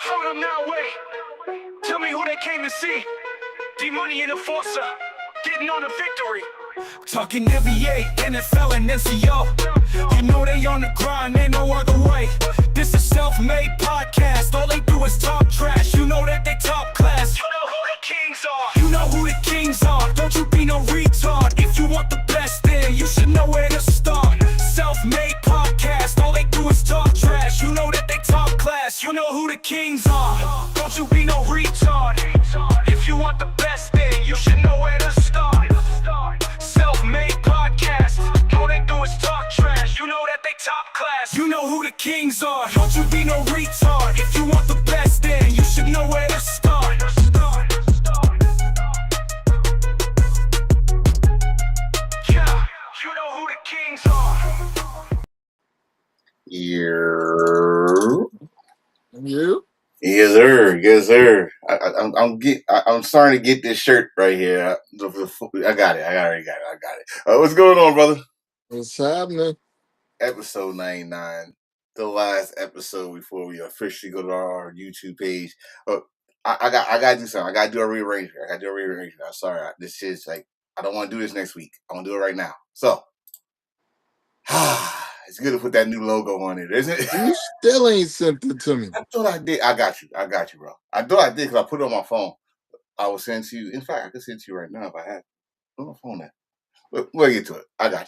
Hold up now, wait. Tell me who they came to see. D-Money and Enforcer, getting on a victory. Talking NBA, NFL, and NCO. You know they on the grind, ain't no other way. This is self-made podcast, all they do is talk trash. You know that they top class. You know who the kings are. You know who the kings are. Don't you be no retard. If you want the best, then you should know where to start. Self-made podcast, all they do is talk trash. You know that they top class. You know who the kings are. Don't you be no retard. If you want the best, then you should know where to start. Self-made podcast, all they do is talk trash. You know that they top class. You know who the kings are. Don't you be no retard. If you want the best, then you should know where to start. Yeah, you know who the kings are. You? Yes, sir. Yes, sir. I'm starting to get this shirt right here. I got it. I got it. What's going on, brother? What's happening? Episode 99, the last episode before we officially go to our YouTube page. I gotta do something. I gotta do a rearrangement. I'm sorry. This is like, I don't want to do this next week. I want to do it right now. So, it's good to put that new logo on it, isn't it? You still ain't sent it to me. I thought I did. I got you, bro. I thought I did because I put it on my phone. I will send to you. In fact, I can send to you right now if I had it. Put my phone there. We'll get to it. I got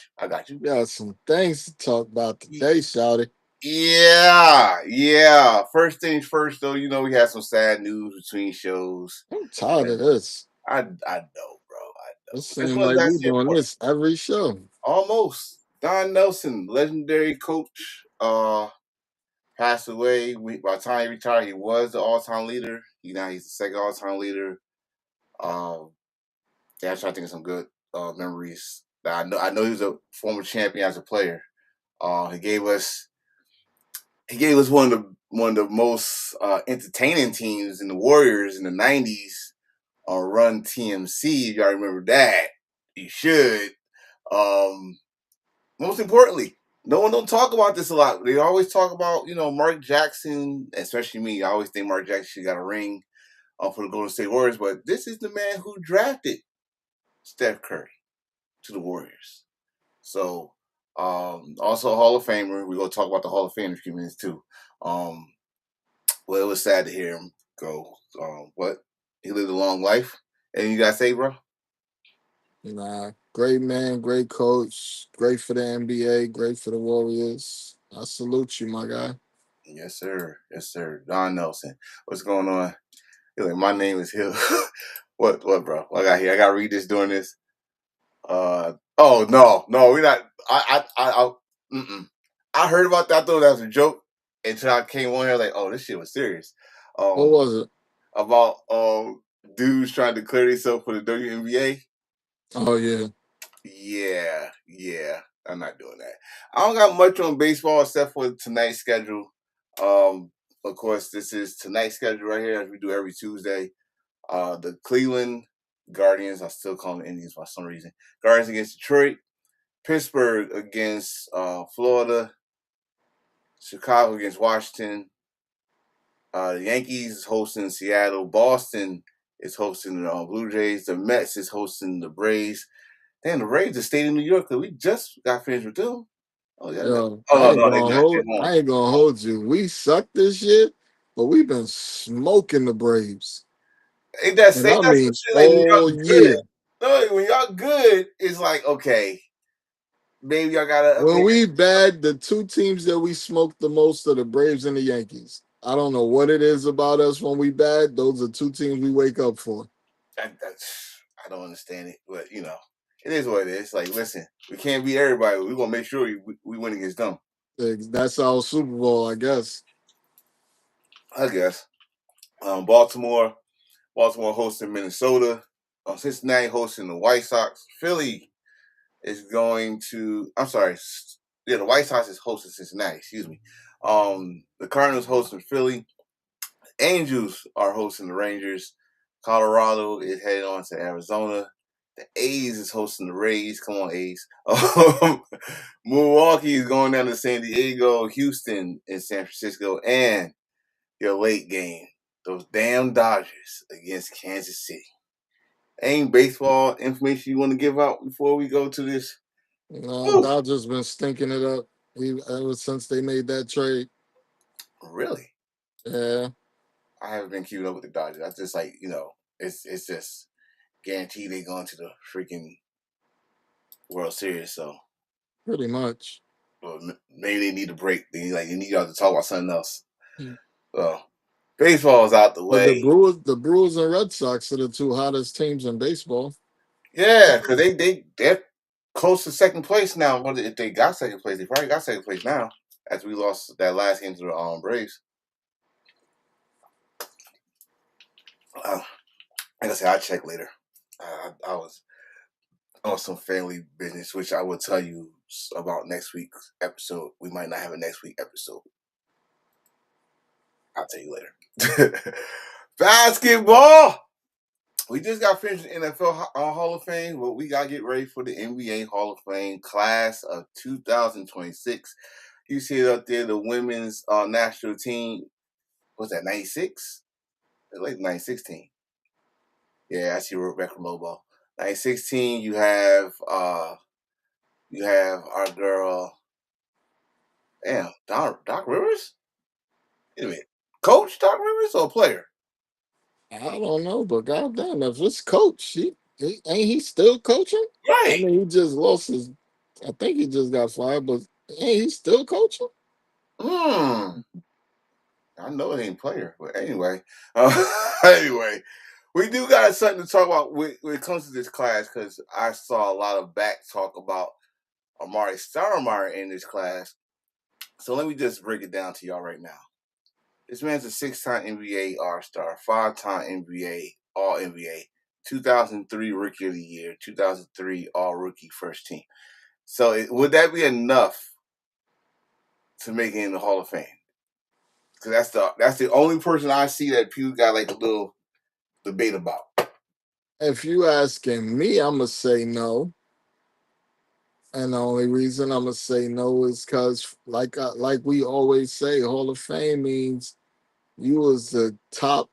you. You got some things to talk about today, shawty. Yeah. First things first, though. You know, we had some sad news between shows. I'm tired of this. I know, bro. I know. It seems like we're doing this every show. Almost. Don Nelson, legendary coach, passed away. By the time he retired, he was the all-time leader. Now he's the second all-time leader. Yeah, I'm trying to think of some good memories. I know he was a former champion as a player. He gave us one of the most entertaining teams in the Warriors in the '90s. Run TMC. If y'all remember that, you should. Most importantly, no one don't talk about this a lot. They always talk about, Mark Jackson, especially me. I always think Mark Jackson got a ring for the Golden State Warriors, but this is the man who drafted Steph Curry to the Warriors. So, also a Hall of Famer. We're going to talk about the Hall of Fame in a few minutes, too. Well, it was sad to hear him go. But he lived a long life. And you got to say, bro? Nah, great man, great coach, great for the NBA, great for the Warriors. I salute you, my guy. Yes, sir. Don Nelson. What's going on? Like, my name is Hill. What, bro? What I got here? I got to read this during this. Oh, no, we're not. I heard about that. I thought that was a joke until I came on here like, oh, this shit was serious. What was it? About dudes trying to declare themselves for the WNBA. Oh, yeah. Yeah. I'm not doing that. I don't got much on baseball except for tonight's schedule. Of course, this is tonight's schedule right here, as we do every Tuesday. The Cleveland Guardians, I still call them Indians for some reason. Guardians against Detroit. Pittsburgh against Florida. Chicago against Washington. The Yankees is hosting Seattle. Boston is hosting the Blue Jays. The Mets is hosting the Braves. Damn, the Braves just stayed in New York because we just got finished with them. Oh yeah. Yo, Oh no, they not. They won't. I ain't gonna hold you. We suck this shit, but we've been smoking the Braves. Ain't that And say I that's some mean shit like when all y'all good. year. No, when y'all good, it's like okay, maybe y'all gotta When maybe we bad, the two teams that we smoked the most are the Braves and the Yankees. I don't know what it is about us when we bad. Those are two teams we wake up for. I don't understand it, but it is what it is. Like, listen, we can't beat everybody. We're gonna make sure we win against them. That's our Super Bowl, I guess. I guess. Baltimore hosting Minnesota. Cincinnati hosting the White Sox. Philly is going to. I'm sorry. Yeah, the White Sox is hosting Cincinnati. Excuse me. The Cardinals hosting Philly. Angels are hosting the Rangers. Colorado is heading on to Arizona. The A's is hosting the Rays. Come on, A's. Milwaukee is going down to San Diego. Houston and San Francisco. And your late game, those damn Dodgers against Kansas City. Ain't baseball information you want to give out before we go to this? Woo. Dodgers been stinking it up ever since they made that trade. Really? Yeah, I haven't been keeping up with the Dodgers. I just it's just guaranteed they going to the freaking World Series. So pretty much. well, maybe they need a break. They need y'all to talk about something else. So baseball is out the But way. The Brewers and Red Sox are the two hottest teams in baseball. Yeah, because they're close to second place now. What if they got second place? They probably got second place now after we lost that last game to the Braves. Like I said, I'll check later. I was on some family business, which I will tell you about next week's episode. We might not have a next week episode. I'll tell you later. Basketball. We just got finished the NFL Hall of Fame, but we got to get ready for the NBA Hall of Fame class of 2026. You see it up there, the women's national team. What's that, 96? Like 916. Yeah, I see Rebecca Lobo. 916, you have our girl, damn, Doc Rivers? Wait a minute. Coach Doc Rivers or player? I don't know, but goddamn, if it's coach, ain't he still coaching? I Right. mean, he just lost his. I think he just got fired, but ain't he still coaching? Hmm. I know it ain't player, but anyway. Anyway, we do got something to talk about when it comes to this class because I saw a lot of back talk about Amari Stoudemire in this class. So let me just break it down to y'all right now. This man's a 6-time NBA All-Star, 5-time NBA All-NBA, 2003 Rookie of the Year, 2003 All-Rookie First Team. So would that be enough to make it in the Hall of Fame? Because that's the only person I see that people got like a little debate about. If you asking me, I'm gonna say no, and the only reason I'm gonna say no is because, like we always say, Hall of Fame means you was the top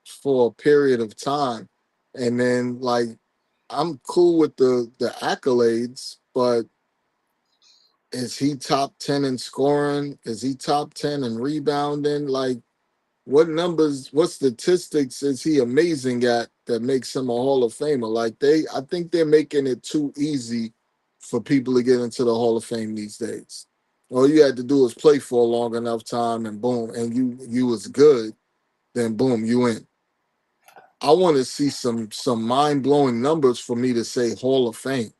for a period of time, and then like I'm cool with the accolades, but is he top 10 in scoring? Is he top 10 in rebounding? Like, what numbers, what statistics is he amazing at that makes him a Hall of Famer? I think they're making it too easy for people to get into the Hall of Fame these days. All you had to do was play for a long enough time, and boom, and you was good. Then boom, you in. I want to see some mind blowing numbers for me to say Hall of Fame.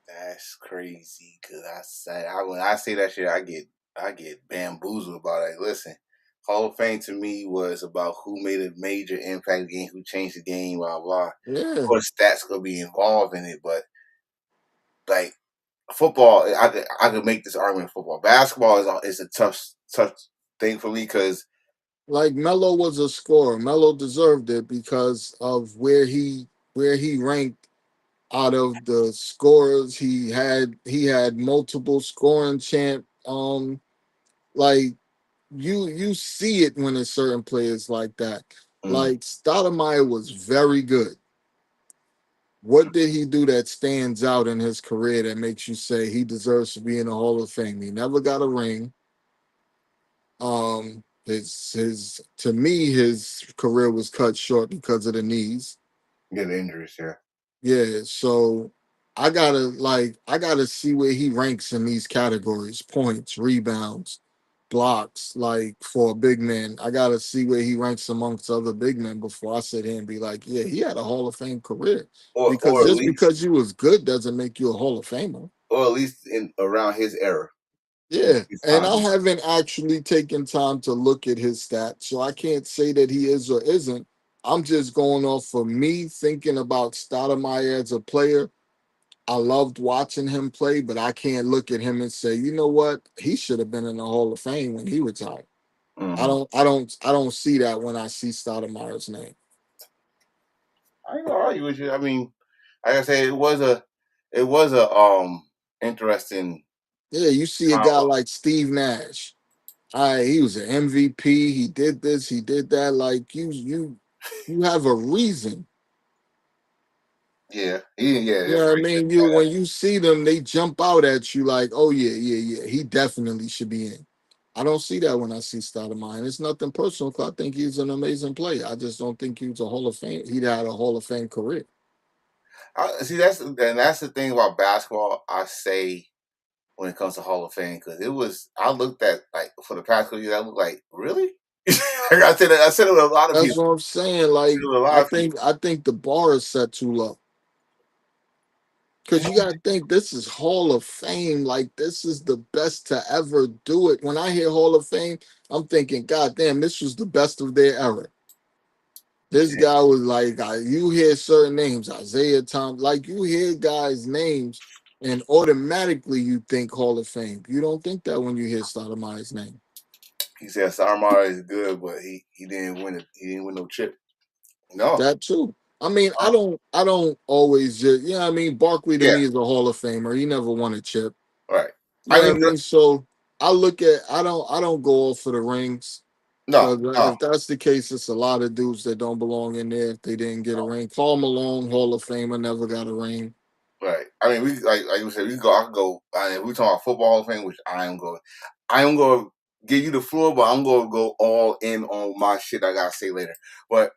That's crazy. Cause when I say that shit, I get bamboozled about it. Listen, Hall of Fame to me was about who made a major impact game, who changed the game, blah blah. Of Yeah. course, stats gonna be involved in it, but like football, I could make this argument. Football, basketball is a tough thing for me because Like Melo was a scorer. Melo deserved it because of where he ranked out of the scorers. He had multiple scoring champ. Like you see it when it's certain players like that. Mm. Like Stoudemire was very good. What did he do that stands out in his career that makes you say he deserves to be in the Hall of Fame? He never got a ring. His to me his career was cut short because of the knees. Get injuries, yeah. Yeah, so I gotta see where he ranks in these categories: points, rebounds, blocks. Like for a big man, I gotta see where he ranks amongst other big men before I sit here and be like, yeah, he had a Hall of Fame career. Because Or at just least because you was good doesn't make you a Hall of Famer. in around his era, Yeah, his and I time. haven't actually taken time to look at his stats, so I can't say that he is or isn't. I'm just going off for me thinking about Stoudemire as a player. I loved watching him play, but I can't look at him and say, you know what, he should have been in the Hall of Fame when he retired. I Mm-hmm. don't, I don't, I don't see that when I see Stoudemire's name. I ain't gonna argue with you. I mean, like I said, it was a interesting Yeah, you see a guy combo. like Steve Nash. He was an MVP. He did this, he did that. Like you have a reason. Yeah, You know what I mean? You when you see them, they jump out at you like, oh yeah, yeah, yeah. He definitely should be in. I don't see that when I see Stoudemire. It's nothing personal because I think he's an amazing player. I just don't think he was a Hall of Fame. He'd had a Hall of Fame career. See, that's the thing about basketball. I say when it comes to Hall of Fame because it was. I looked at like for the past couple years. I looked like really. Like I said it with a lot of That's people. what I'm saying. I said Like it with a lot I of people. think I think the bar is set too low. Because you gotta think this is Hall of Fame. Like this is the best to ever do it. When I hear Hall of Fame, I'm thinking, God damn, this was the best of their era. This Yeah. guy was like, you hear certain names, Isaiah Thomas, like you hear guys' names, and automatically you think Hall of Fame. You don't think that when you hear Stoudemire's name. He said Sarmar is good, but he didn't win it. He didn't win no chip. No. That too. I mean, I Oh, don't, I don't always just, you know what I mean. Barkley to yeah. me is a Hall of Famer. He never won a chip. Right. You I know what I mean, mean. So I don't go off for the rings. no, Because no. if that's the case, it's a lot of dudes that don't belong in there if they didn't get a ring. Paul Malone, Hall of Famer, never got a ring. Right. I mean, we like you said, we go. I can go. If we talk about football thing, which I am going. I am going to give you the floor, but I'm going to go all in on my shit. I gotta say later. But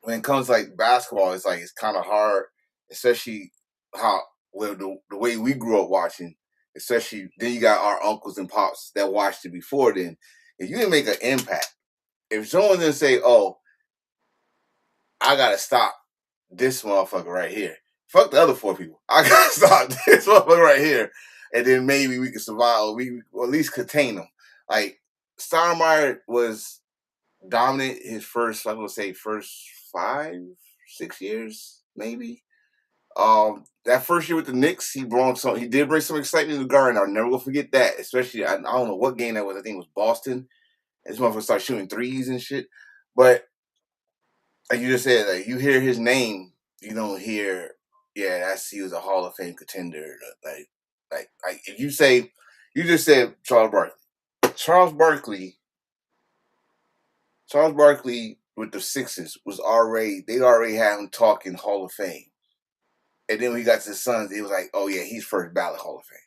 when it comes to, like basketball, it's like it's kind of hard, especially how well the way we grew up watching. Especially then you got our uncles and pops that watched it before. Then if you didn't make an impact, if someone didn't say, "Oh, I gotta stop this motherfucker right here. Fuck the other four people. I gotta stop this motherfucker right here, and then maybe we can survive, or at least contain them." Like Steinmeier was dominant his first, I'm gonna say, first 5, 6 years, maybe. That first year with the Knicks, he brought some. He did bring some excitement to the Garden. I'll never gonna forget that. Especially, I don't know what game that was. I think it was Boston. This motherfucker started shooting threes and shit. But like you just said, like you hear his name, you don't hear, yeah, that's he was a Hall of Fame contender. Like if you say, you just said Charles Barkley. Charles Barkley, Charles Barkley with the Sixers was already they already had him talking Hall of Fame, and then when he got to the Suns, it was like, oh yeah, he's first ballot Hall of Fame.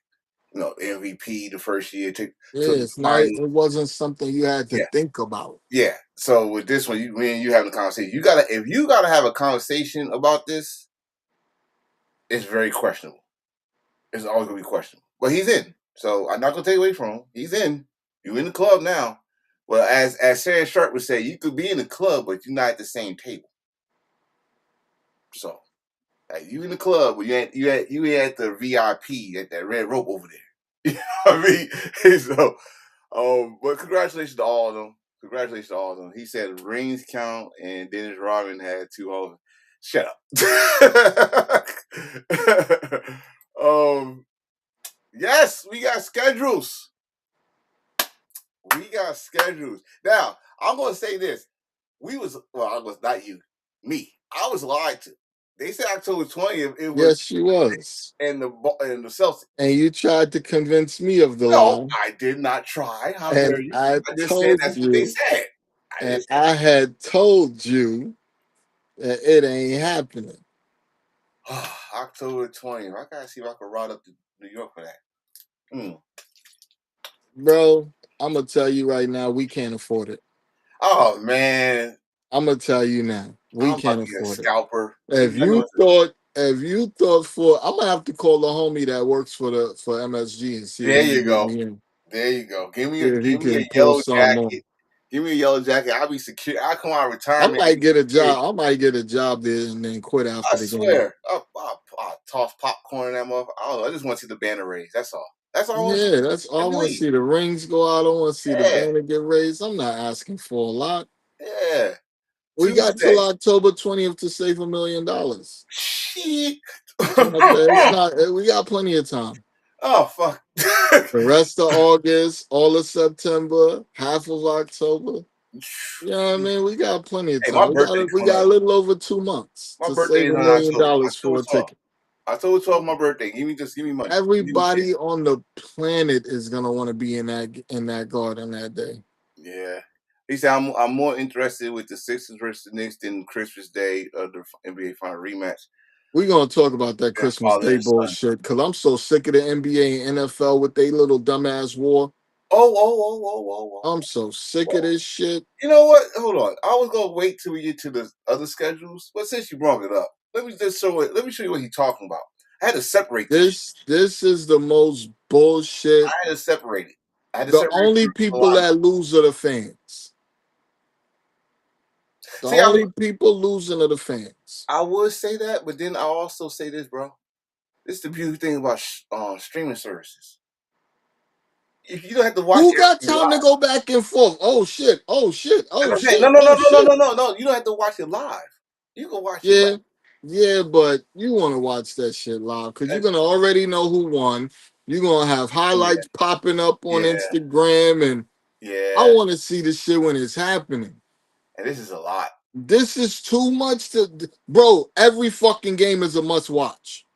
You know, MVP the first year Yeah, to the it's not. finals. It wasn't something you had to Yeah, think about. yeah. So with this one, you having a conversation, you gotta if you gotta have a conversation about this, it's very questionable. It's always gonna be questionable. But he's in. So I'm not gonna take away from him. He's in. You in the club now. Well, as Sarah Sharp would say, you could be in the club, but you're not at the same table. So like, you in the club, but you at the VIP at that red rope over there. You know what I mean? So but congratulations to all of them. Congratulations to all of them. He said rings count and Dennis Rodman had 2 holes. Shut up. um Yes, we got schedules. We got schedules. Now, I'm gonna say this. I was not you, me. I was lied to. They said October 20th. It was Yes, she was. and the Celtics. And you tried to convince me of the No, lie. I did not try. How And dare you? I I just said told that's what they you, said. I and just I had told you that it ain't happening. October 20th. I gotta see if I can ride up to New York for that. Mm. Bro, I'm gonna tell you right now, we can't afford it. Oh man, I'm gonna tell you now, we I'm about can't to get a afford it. scalper. You If know, I know you thought, if you thought for, I'm gonna have to call the homie that works for MSG and see if there he you can get go. me in. There you go. See if he Give me a can pull yellow something on. jacket. Give me a yellow jacket. I'll be secure. I'll come out of I retirement and might be get a secure. job. I might get a job there and then quit after I the game. swear. I'll toss popcorn in that motherfucker. I don't know. I just want to see the banner raised. That's all. That's all I want to see. Yeah, that's all. I That's want to me. see the rings go out. I want to see the Yeah. banner get raised. I'm not asking for a lot. Yeah. We got till Tuesday. October 20th to save $1 million. Shit. It's not. We got plenty of time. Oh fuck. The rest of August, all of September, half of October. You know what I mean? We got plenty of Hey, time. my birthday We coming got a up. little over 2 months My to birthday save is a in million October. dollars for October a 12th. ticket. October 12th, my birthday. Give me money. Give me shit. Everybody on the planet is gonna want to be in that garden that day. Yeah. He said I'm more interested with the Sixers versus the Knicks than Christmas Day of the NBA Final rematch. We're gonna talk about that Than Christmas father Day and son. bullshit because I'm so sick of the NBA and NFL with their little dumbass war. I'm Oh. so sick of this shit. You know what? Hold on. I was gonna wait till we get to the other schedules, but since you brought it up, let me show you what he's talking about. I had to separate this shit. This is the most bullshit. I had to separate it. I had to The separate it only from a people lot of that lose are the fans. The see. only people losing are the fans. I would say that, but then I also say this, bro. This is the beautiful thing about streaming services. If you don't have to watch Who got everything time to live. go back and forth? Oh shit! Oh shit! That's Oh what I'm saying. shit! Oh shit! No. You don't have to watch it live. You can watch it live. Yeah, yeah, but you want to watch that shit live because you're That's, gonna already know who won. You're gonna have yeah, highlights popping up on yeah, Instagram, and I yeah. want to see the shit when it's happening. And this is a lot. This is too much to, bro. Every fucking game is a must watch.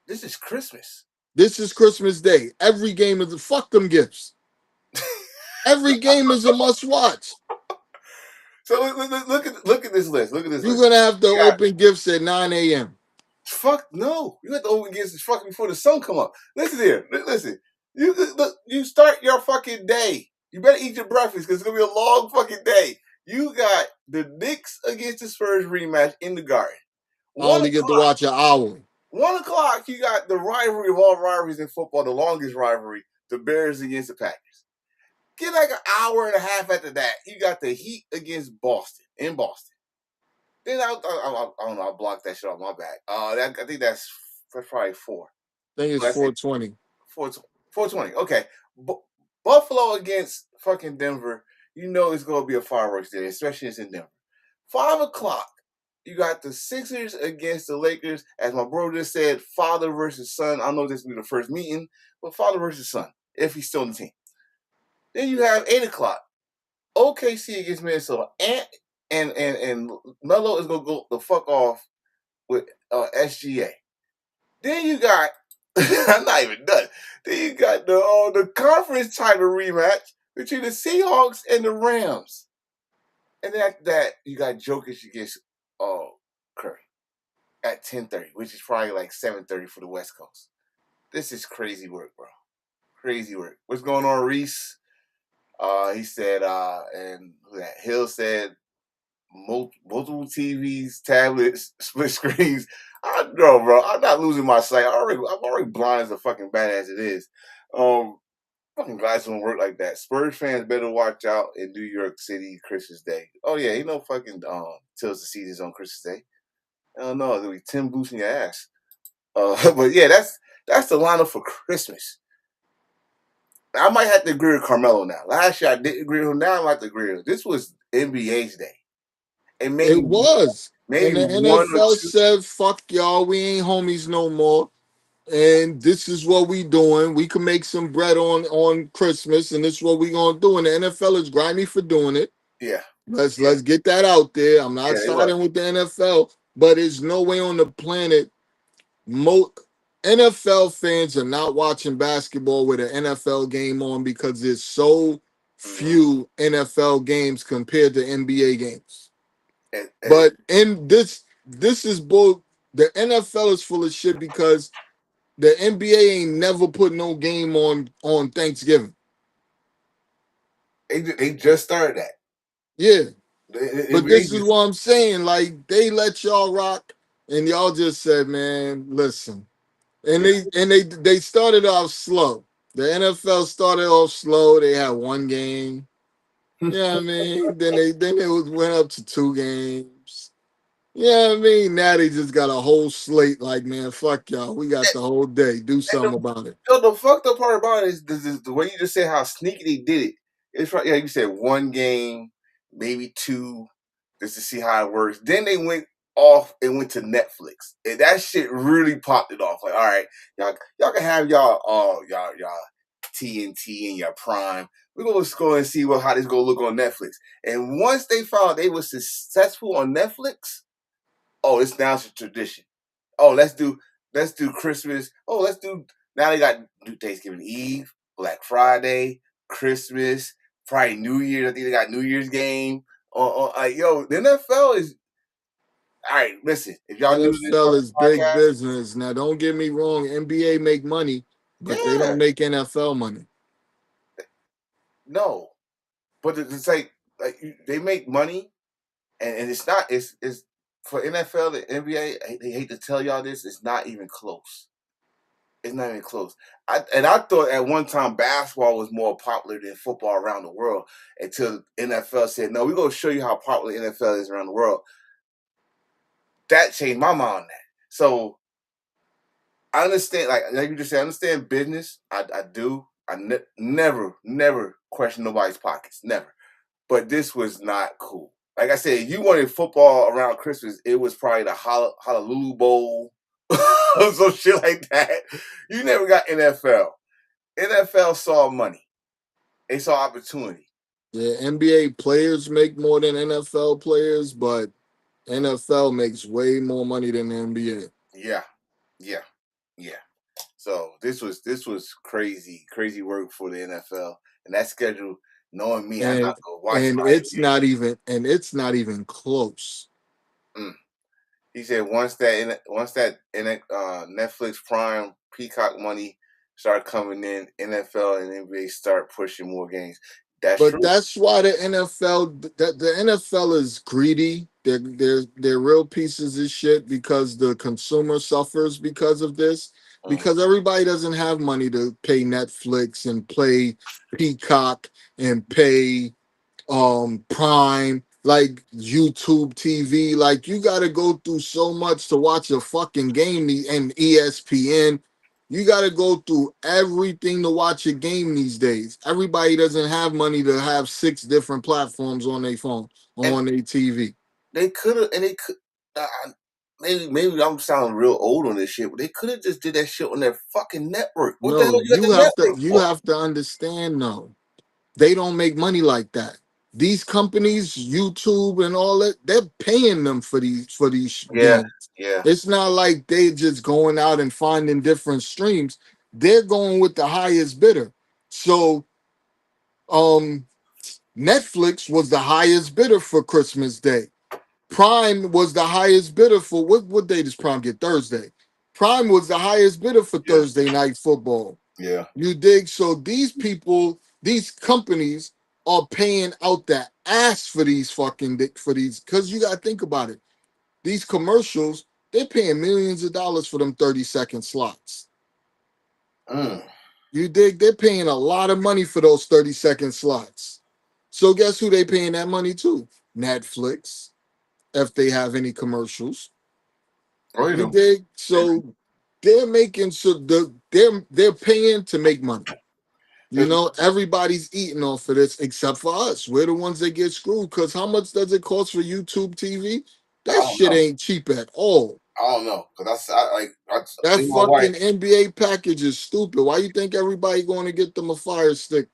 This is Christmas. This is Christmas Day. Every game is a fuck them gifts. Every game is a must watch. So look at this list. Look at this You're list. gonna have to You got open gifts at 9 a.m. fuck no. You have to open against this fucking before the sun come up. Listen here. Listen. You start your fucking day. You better eat your breakfast because it's gonna be a long fucking day. You got the Knicks against the Spurs rematch in the Garden. I One only get to o'clock. watch an hour. 1 o'clock. You got the rivalry of all rivalries in football, the longest rivalry, the Bears against the Packers. Get like an hour and a half after that. You got the Heat against Boston in Boston. Then I don't know. I blocked that shit off my back. I think that's probably four. I think it's That's it. 420. 420. Okay. Buffalo against fucking Denver. You know it's gonna be a fireworks day, especially it's in Denver. 5 o'clock. You got the Sixers against the Lakers. As my bro just said, father versus son. I know this will be the first meeting, but father versus son, if he's still on the team. Then you have 8 o'clock. OKC against Minnesota. And Melo is gonna go the fuck off with SGA. Then you got I'm not even done. Then you got the conference title rematch between the Seahawks and the Rams. And then after that, you got Jokic against Curry at 10:30, which is probably like 7:30 for the West Coast. This is crazy work, bro. Crazy work. What's going on, Reese? He said, and Hill said multiple TVs, tablets, split screens. I know, bro. I'm not losing my sight. I'm already blind as a fucking bat as it is. Fucking guys don't work like that. Spurs fans better watch out in New York City Christmas Day. Oh yeah, you know fucking tills the seasons on Christmas Day. I don't know, there'll be 10 boots in your ass. But yeah, that's the lineup for Christmas. I might have to agree with Carmelo now. Last year I didn't agree with him. Now I might have to agree with him. This was NBA's day. And It was. And maybe the one or NFL two. said, fuck y'all, we ain't homies no more. And this is what we doing. We can make some bread on Christmas, and this is what we gonna do. And the NFL is grimy for doing it. Yeah, yeah, Let's get that out there. I'm not yeah. It was. siding with the NFL, but there's no way on the planet mo NFL fans are not watching basketball with an NFL game on because there's so Mm-hmm. few NFL games compared to NBA games. And But in this is both the NFL is full of shit because the NBA ain't never put no game on Thanksgiving. they just started that. Yeah. The But NBA this is just what I'm saying. Like they let y'all rock and y'all just said, man, listen. And yeah. they started off slow. The NFL started off slow. They had one game. Yeah, I mean, went up to two games. Yeah, I mean, now they just got a whole slate. Like, man, fuck y'all. We got the whole day. Do And something about it. the fucked up part about it is the way you just said how sneaky they did it. It's right. Yeah, you said one game, maybe two, just to see how it works. Then they went off and went to Netflix, and that shit really popped it off. Like, all right, y'all can have y'all TNT and your Prime. We're gonna go and see how this gonna look on Netflix. And once they found out they were successful on Netflix, oh, it's now it's a tradition. Oh, let's do Christmas. Oh, let's do now they got Thanksgiving Eve, Black Friday, Christmas, Friday, New Year's. I think they got New Year's game. Like yo, the NFL is all right. Listen, if y'all new to this NFL fucking is big podcast, business. Now, don't get me wrong. NBA make money, but they yeah, don't make NFL money. no, but it's like they make money, and it's not it's for NFL the NBA. They hate to tell y'all this, it's not even close. It's not even close. I thought at one time basketball was more popular than football around the world until NFL said, "No, we're gonna show you how popular NFL is around the world." That changed my mind on that. So I understand, like you just said, I understand business. I do. Never question nobody's pockets. Never. But this was not cool. Like I said, you wanted football around Christmas, it was probably the Honolulu Bowl, some shit like that. You never got NFL. NFL saw money. They saw opportunity. Yeah, NBA players make more than NFL players, but NFL makes way more money than the NBA. Yeah, yeah, yeah. So this was crazy work for the NFL and that schedule. Knowing me, I And gotta go watch my NBA. it's not even close. Mm. He said once that Netflix Prime Peacock money start coming in, NFL and NBA start pushing more games. That's But true. that's why the NFL is greedy. They're real pieces of shit because the consumer suffers because of this. Mm. Because everybody doesn't have money to pay Netflix and play Peacock and pay Prime, like YouTube TV. Like you got to go through so much to watch a fucking game, and ESPN. You got to go through everything to watch a game these days. Everybody doesn't have money to have six different platforms on their phone or And on their TV. they could have, and they could. Uh, maybe I'm sounding real old on this shit, but they could have just did that shit on their fucking network. What the hell No, you got the network you for? have to understand though. They don't make money like that. These companies, YouTube and all that, they're paying them for these Yeah, games. yeah. It's not like they just going out and finding different streams. They're going with the highest bidder. So um Netflix was the highest bidder for Christmas Day. Prime was the highest bidder for what day does Prime get? Thursday. Prime was the highest bidder for Yeah, Thursday night football. yeah. You dig? So these people, these companies are paying out the ass for these because you gotta think about it. These commercials, they're paying millions of dollars for them 30-second slots. Mm. You dig? They're paying a lot of money for those 30-second slots. So guess who they paying that money to? Netflix, if they have any commercials. Oh, you You do. dig? So they're making they're paying to make money. You It's- know, everybody's eating off of this except for us. We're the ones that get screwed. Because how much does it cost for YouTube TV? I That don't shit know. ain't cheap at all. I don't know because That me and my wife. fucking NBA package is stupid. Why you think everybody going to get them a Fire Stick?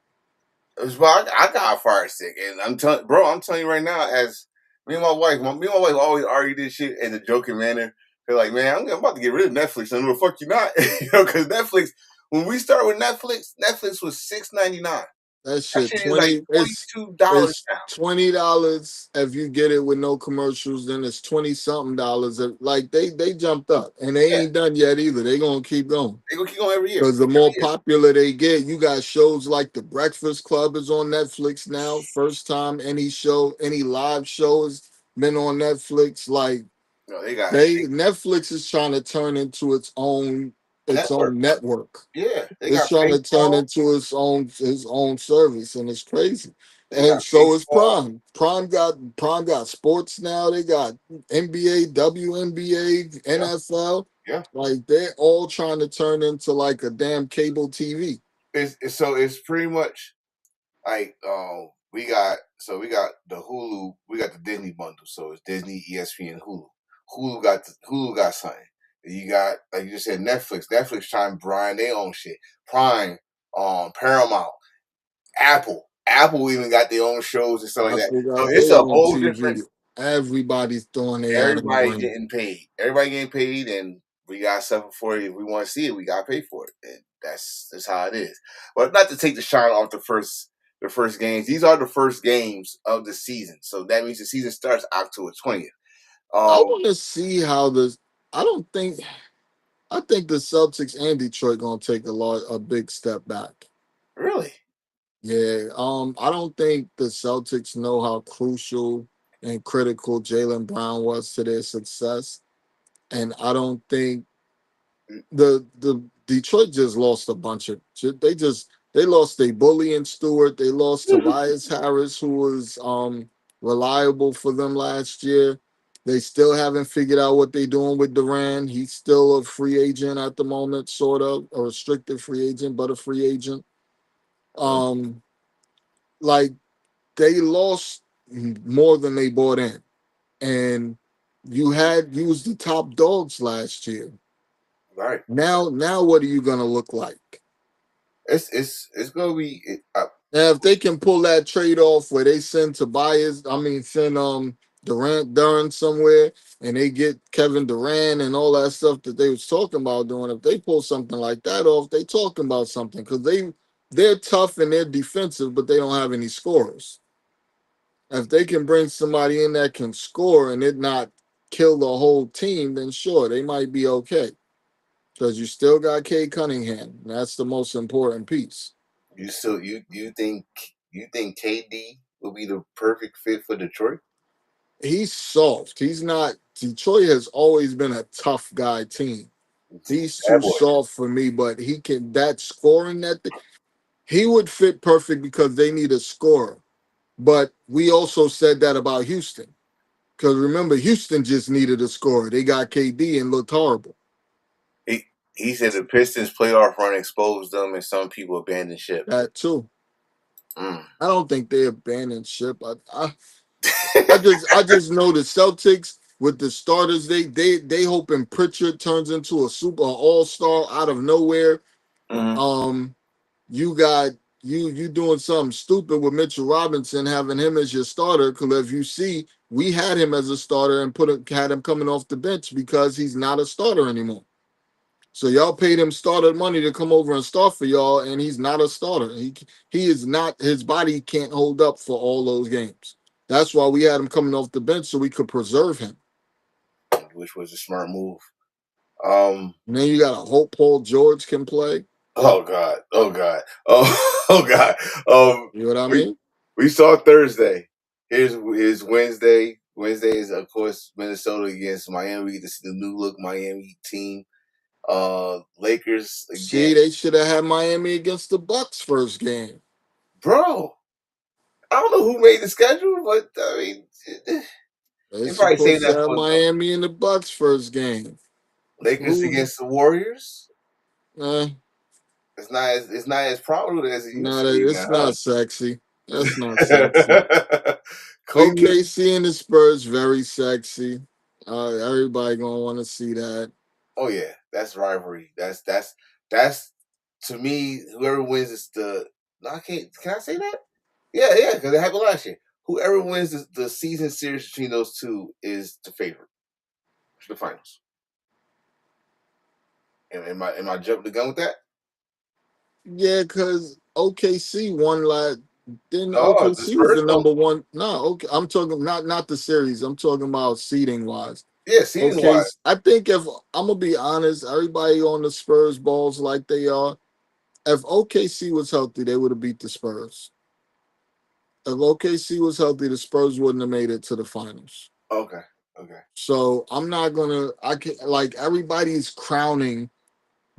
Well, I got a fire stick, and I'm telling, bro, I'm telling you right now, as me and my wife always argue this shit in a joking manner. They're like, man, I'm about to get rid of Netflix. And the fuck you not, because Netflix. When we started with Netflix, Netflix was $6.99. That That shit shit is like 20 $22 it's now. $20 if you get it with no commercials, then it's 20 something dollars. Like they jumped up and they Yeah, ain't done yet either. They gonna keep going. they gonna keep going every year. Because the Every more year. popular they get, you got shows like The Breakfast Club is on Netflix now. First time any live show has been on Netflix. Like No, they got Netflix is trying to turn into its network. own network. Yeah, they It's got trying to turn baseball. into its own service, and it's crazy. They And got so is baseball. Prime. Prime got sports now. They got NBA, WNBA, Yeah, NFL. yeah. Like they're all trying to turn into like a damn cable TV. It's pretty much like we got the Hulu, we got the Disney bundle, so it's Disney, ESPN, Hulu. Hulu got something. You got, like you just said, Netflix. Netflix trying to brand their own shit. Prime, Paramount, Apple even got their own shows and stuff like that. Apple So got it's their a own whole different. TV. Everybody's throwing their hat in the Everybody ring. getting paid. Everybody getting paid, and we got something for it. If we want to see it, we gotta pay for it, and that's how it is. But not to take the shine off the first games. These are the first games of the season, so that means the season starts October 20th. I Um, want to see how this. I don't think. I think the Celtics and Detroit gonna take a big step back. really, Yeah, I don't think the Celtics know how crucial and critical Jalen Brown was to their success, and I don't think the Detroit just lost a bunch of. They lost a bully in Stewart. They lost Tobias Harris, who was reliable for them last year. They still haven't figured out what they're doing with Duran. He's still a free agent at the moment, sort of a restricted free agent, but a free agent. Um, like they lost more than they bought in, and you was the top dogs last year. right? Now what are you gonna look like? It's gonna be. Now, if they can pull that trade off where they send Tobias, send Durant Duran somewhere, and they get Kevin Durant and all that stuff that they was talking about doing. If they pull something like that off, they talking about something because they're tough and they're defensive, but they don't have any scorers. If they can bring somebody in that can score and it not kill the whole team, then sure, they might be okay. Because you still got Kay Cunningham. That's the most important piece. You think KD will be the perfect fit for Detroit? He's soft. He's not. Detroit has always been a tough guy team. He's That too boy. soft for me, but he can that scoring he would fit perfect because they need a scorer. But we also said that about Houston. Because remember, Houston just needed a scorer. They got KD and looked horrible. He he said the Pistons playoff run exposed them, and some people abandoned ship. That too. Mm. I don't think they abandoned ship. I just know the Celtics with the starters, they hoping Pritchard turns into a super all-star out of nowhere. Mhm. Um, you got you doing something stupid with Mitchell Robinson, having him as your starter. Because if you see, we had him as a starter and had him coming off the bench because he's not a starter anymore. So y'all paid him starter money to come over and start for y'all, and he's not a starter. He is not. His body can't hold up for all those games. That's why we had him coming off the bench so we could preserve him. Which was a smart move. Um. And then you got a hope Paul George can play. Oh God. Oh God. Oh oh God. You know what I We mean? we saw Thursday. Here's Wednesday. Wednesday is of course Minnesota against Miami. This is the new look Miami team. Lakers again, See, they should have had Miami against the Bucks first game. bro. I don't know who made the schedule, but I mean, They they probably supposed saved to that have for the Miami and the Bucks first game. Lakers Who? against the Warriors. Uh, It's not as prominent as it used no, to be, it's man. not sexy. That's not sexy. Huh? Cleveland. OKC and the Spurs very sexy. Everybody gonna want to see that. Oh yeah, that's rivalry. That's to me. Whoever wins is No, I can't. Can I say that? Yeah, because it happened last year. Whoever wins the season series between those two is the favorite for the finals. Am I jumping the gun with that? Yeah, because OKC won last. Then No, the OKC was Spurs the don't. number one. No, okay, I'm talking not the series. I'm talking about seeding wise. Yeah, season Okay, wise. I think if I'm gonna be honest, everybody on the Spurs balls like they are. If OKC was healthy, they would have beat the Spurs. If OKC was healthy, the Spurs wouldn't have made it to the finals. Okay, okay. So I'm not gonna. I can like everybody's crowning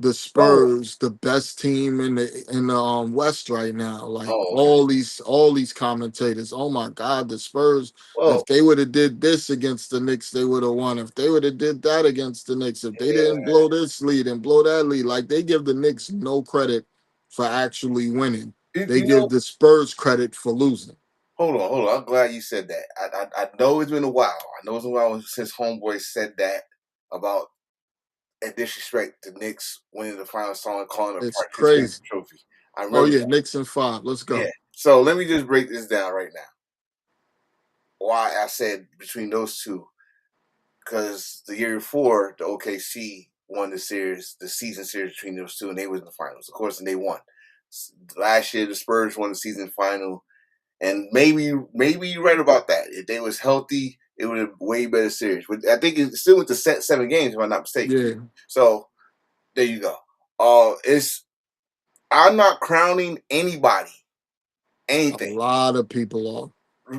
the Oh, Spurs the best team in the West right now. Like okay. all these commentators. Oh my God, the Spurs. If Well, they would have did this against the Knicks, they would have won. If they would have did that against the Knicks, if they didn't yeah. blow this lead and blow that lead, like they give the Knicks no credit for actually winning. You, They you know, give the Spurs credit for losing. hold on. I'm glad you said that. I know it's been a while. I know it's been a while since Homeboy said that about and disrespect the Knicks winning the final song and calling it a It's participation crazy. trophy. I Oh remember yeah, that. Knicks in five. Let's Yeah. go. So let me just break this down right now. Why I said between those two, because the year before the OKC won the series, the season series between those two, and they was in the finals, of course, and they won. Last year the Spurs won the season final, and maybe you're right about that. If they was healthy, it would have way better series. But I think it's still with the set 7 games, if I'm not mistaken. Yeah, So there you go. It's I'm not crowning anybody a anything. lot of people are.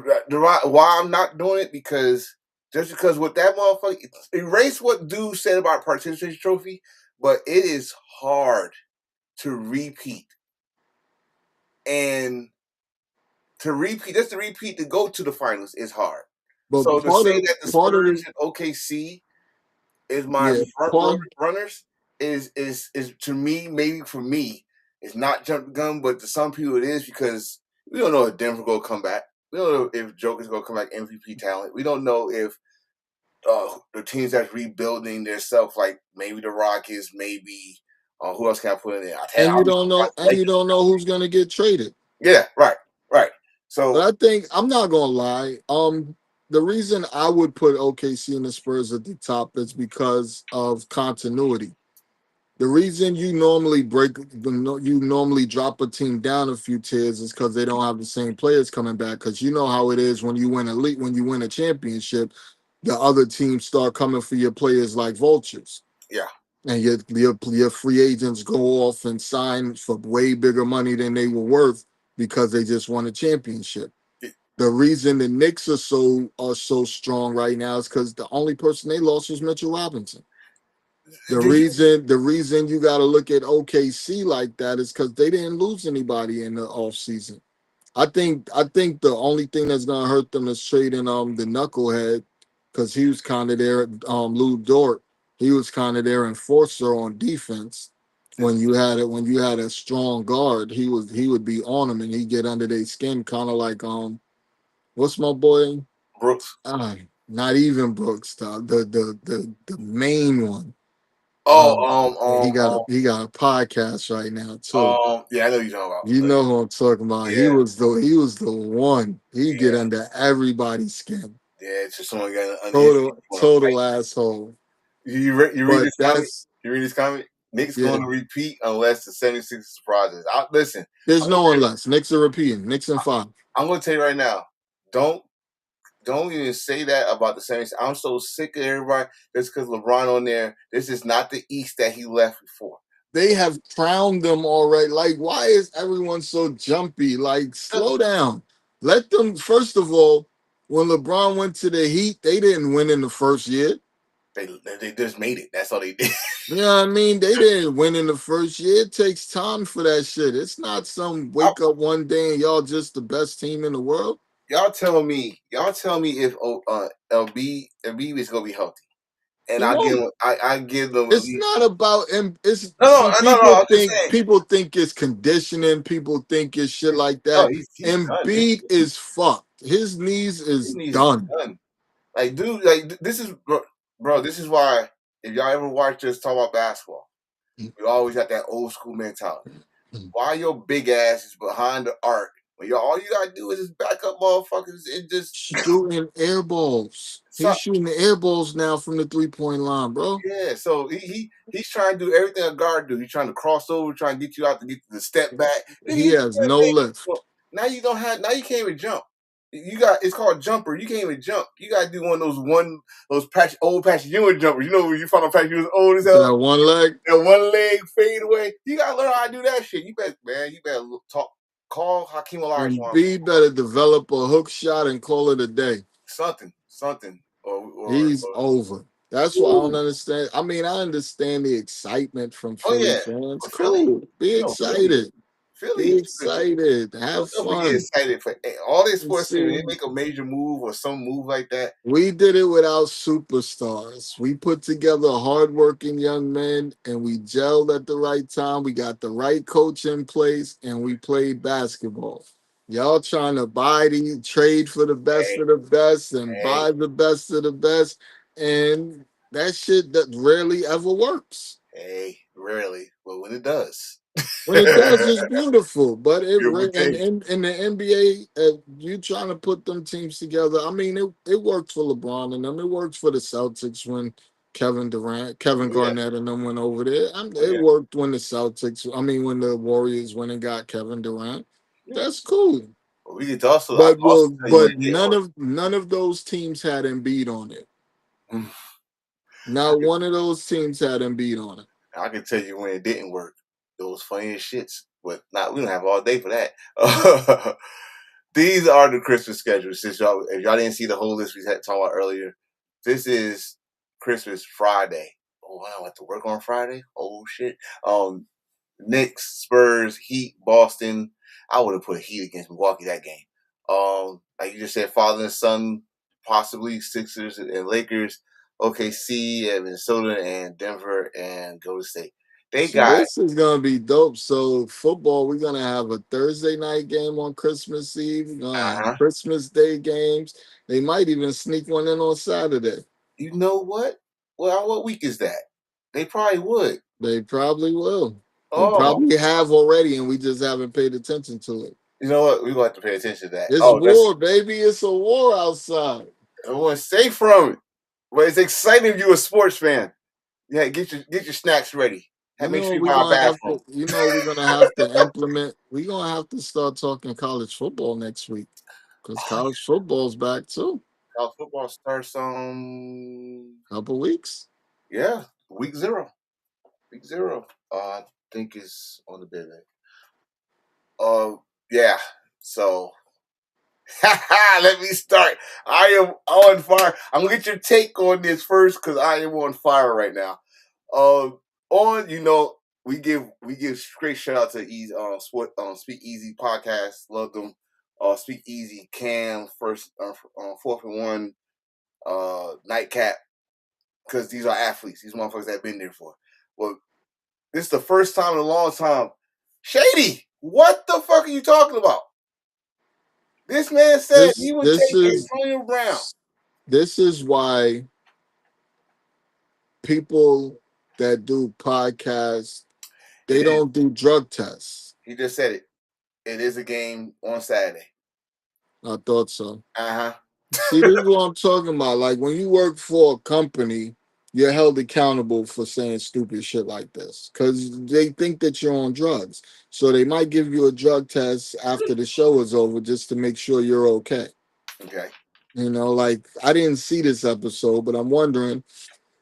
Why I'm not doing it because just because what that motherfucker erase what dude said about participation trophy, but it is hard to repeat and just to repeat to go to the finals is hard. But So to part say of that the part of Spurs the and OKC is my yeah front part runners is to me maybe for me it's not jump the gun, but to some people it is because we don't know if Denver gonna come back. We don't know if Joker's gonna come back MVP talent. We don't know if the teams that's rebuilding their stuff, like maybe the Rockets, maybe who else can I put in there? and Like, you don't know who's gonna get traded. yeah, right. But So I think I'm not gonna lie. The reason I would put OKC and the Spurs at the top is because of continuity. The reason you normally drop a team down a few tiers is because they don't have the same players coming back. Because you know how it is when you win when you win a championship, the other teams start coming for your players like vultures, yeah, and your free agents go off and sign for way bigger money than they were worth because they just won a championship. The reason the Knicks are so strong right now is because the only person they lost was Mitchell Robinson. The did you? reason you got to look at OKC like that is because they didn't lose anybody in the offseason. I think the only thing that's gonna hurt them is trading the knucklehead because he was kind of there. Lou Dort, he was kind of their enforcer on defense. When you had a strong guard, he would be on them and he'd get under their skin, kind of like what's my boy? Brooks. Uh, Not even Brooks, the main one. Oh, He got a podcast right now too. yeah, I know you're talking about. You know who I'm talking about. He Yeah, was the one. He get yeah, under everybody's skin. yeah. It's just someone got under his skin Total want to total fight. asshole. You read But this comment? that's You read this comment? Nick's yeah. going to repeat unless the 76 surprises. Listen, There's I'm gonna, no one less. Knicks are repeating. Knicks in five. I'm gonna tell you right now. Don't don't even say that about the 76. I'm so sick of everybody just because LeBron on there. This is not the East that he left before. They have crowned them already. Like, why is everyone so jumpy? Like, slow down. Let them. First of all, when LeBron went to the Heat, they didn't win in the first year. They just made it. That's all they did. You know what I mean? They didn't win in the first year. It takes time for that shit. It's not some wake up one day and y'all just the best team in the world. Y'all tell me if LB is gonna be healthy, and He won't. I give them at It's least. not about him. It's No, see, no, no, no. I'm just saying. people think it's conditioning. People think it's shit like No, that. he's done. Embiid is fucked. His knees His is knees is done. done. Like, dude, like this is bro. This is why if y'all ever watch us talk about basketball, we always got that old school mentality. Why your big ass is behind the arc? When all you gotta do is just back up motherfuckers and just Shooting air balls. He's shooting the air balls now from the 3-point line, bro. yeah, so he's trying to do everything a guard do. He's trying to cross over, trying to get you out to get the step back. He has no lift. Now you don't have. Now you can't even jump. You got it's called jumper. You can't even jump. You gotta do one of those old Patrick Ewing jumpers. You know when you find out Patrick Ewing old as hell. That one leg. That one leg fade away. You gotta learn how to do that shit. You better talk. Call Hakeem Olajuwon. B better develop a hook shot and call it a day. Something. He's over. That's what I don't understand. I mean, I understand the excitement from Philly fans. Cool. Be excited. Be excited. Have Don't be fun. excited for all these sports teams. They See, make a major move or some move like that. we did it without superstars. We put together hardworking young men and we gelled at the right time. We got the right coach in place and we played basketball. Y'all trying to trade for the best Hey, of the best and hey, buy the best of the best. And that shit that rarely ever works. hey, rarely, but when it does, When it does, it's beautiful. But beautiful and thing. in the NBA, you trying to put them teams together. I mean, it worked for LeBron and them. It worked for the Celtics when Kevin Oh yeah, Garnett and them went over there. oh It yeah, worked when the Celtics. I mean, when the Warriors went and got Kevin Durant. yeah. That's cool. But we could also, I But can also tell you when but it didn't work. none of those teams had Embiid on it. Mm. Not one of those teams had Embiid on it. I can tell you when it didn't work. Those funniest shits, but not. We don't have all day for that. These are the Christmas schedules. Since if y'all didn't see the whole list we had talked about earlier, this is Christmas Friday. Oh, I have to work on Friday. Oh shit. Knicks, Spurs, Heat, Boston. I would have put Heat against Milwaukee that game. Like you just said, father and son, possibly Sixers and Lakers, OKC and Minnesota and Denver and Golden State. They See, got this is gonna be dope. So football, we're gonna have a Thursday night game on Christmas Eve. We're gonna have uh-huh. Christmas Day games. They might even sneak one in on Saturday. You know what? Well, what week is that? They probably would. They probably will. They Oh, probably have already, and we just haven't paid attention to it. you know what? We're going to have to pay attention to that. It's Oh, that's war, baby. It's a war outside. I want to stay from it. But it's exciting if you're a sports fan. Yeah, get your snacks ready. You Make sure know you we're buy a gonna have bathroom. to. You know we're gonna have to implement. We're gonna have to start talking college football next week because Oh, college football's back too. college football starts Couple weeks. yeah, week zero. Week zero. I think is on the bid. Yeah. So let me start. I am on fire. I'm gonna get your take on this first because I am on fire right now. On we give straight shout out to Easy Sport Speak Easy podcast. Love them. Speak Easy Cam first 4th and 1 nightcap because these are athletes. These motherfuckers that have been there for. Well, this is the first time in a long time. Shady, what the fuck are you talking about? This man said he would This take is Antonio Brown. this is why people that do podcasts they It is. don't do drug tests. He just said it. It is a game on Saturday. I thought so. Uh See, this is what I'm talking about. Like when you work for a company, you're held accountable for saying stupid shit like this because they think that you're on drugs. So they might give you a drug test after the show is over just to make sure you're okay. Okay. You know, like I didn't see this episode, but I'm wondering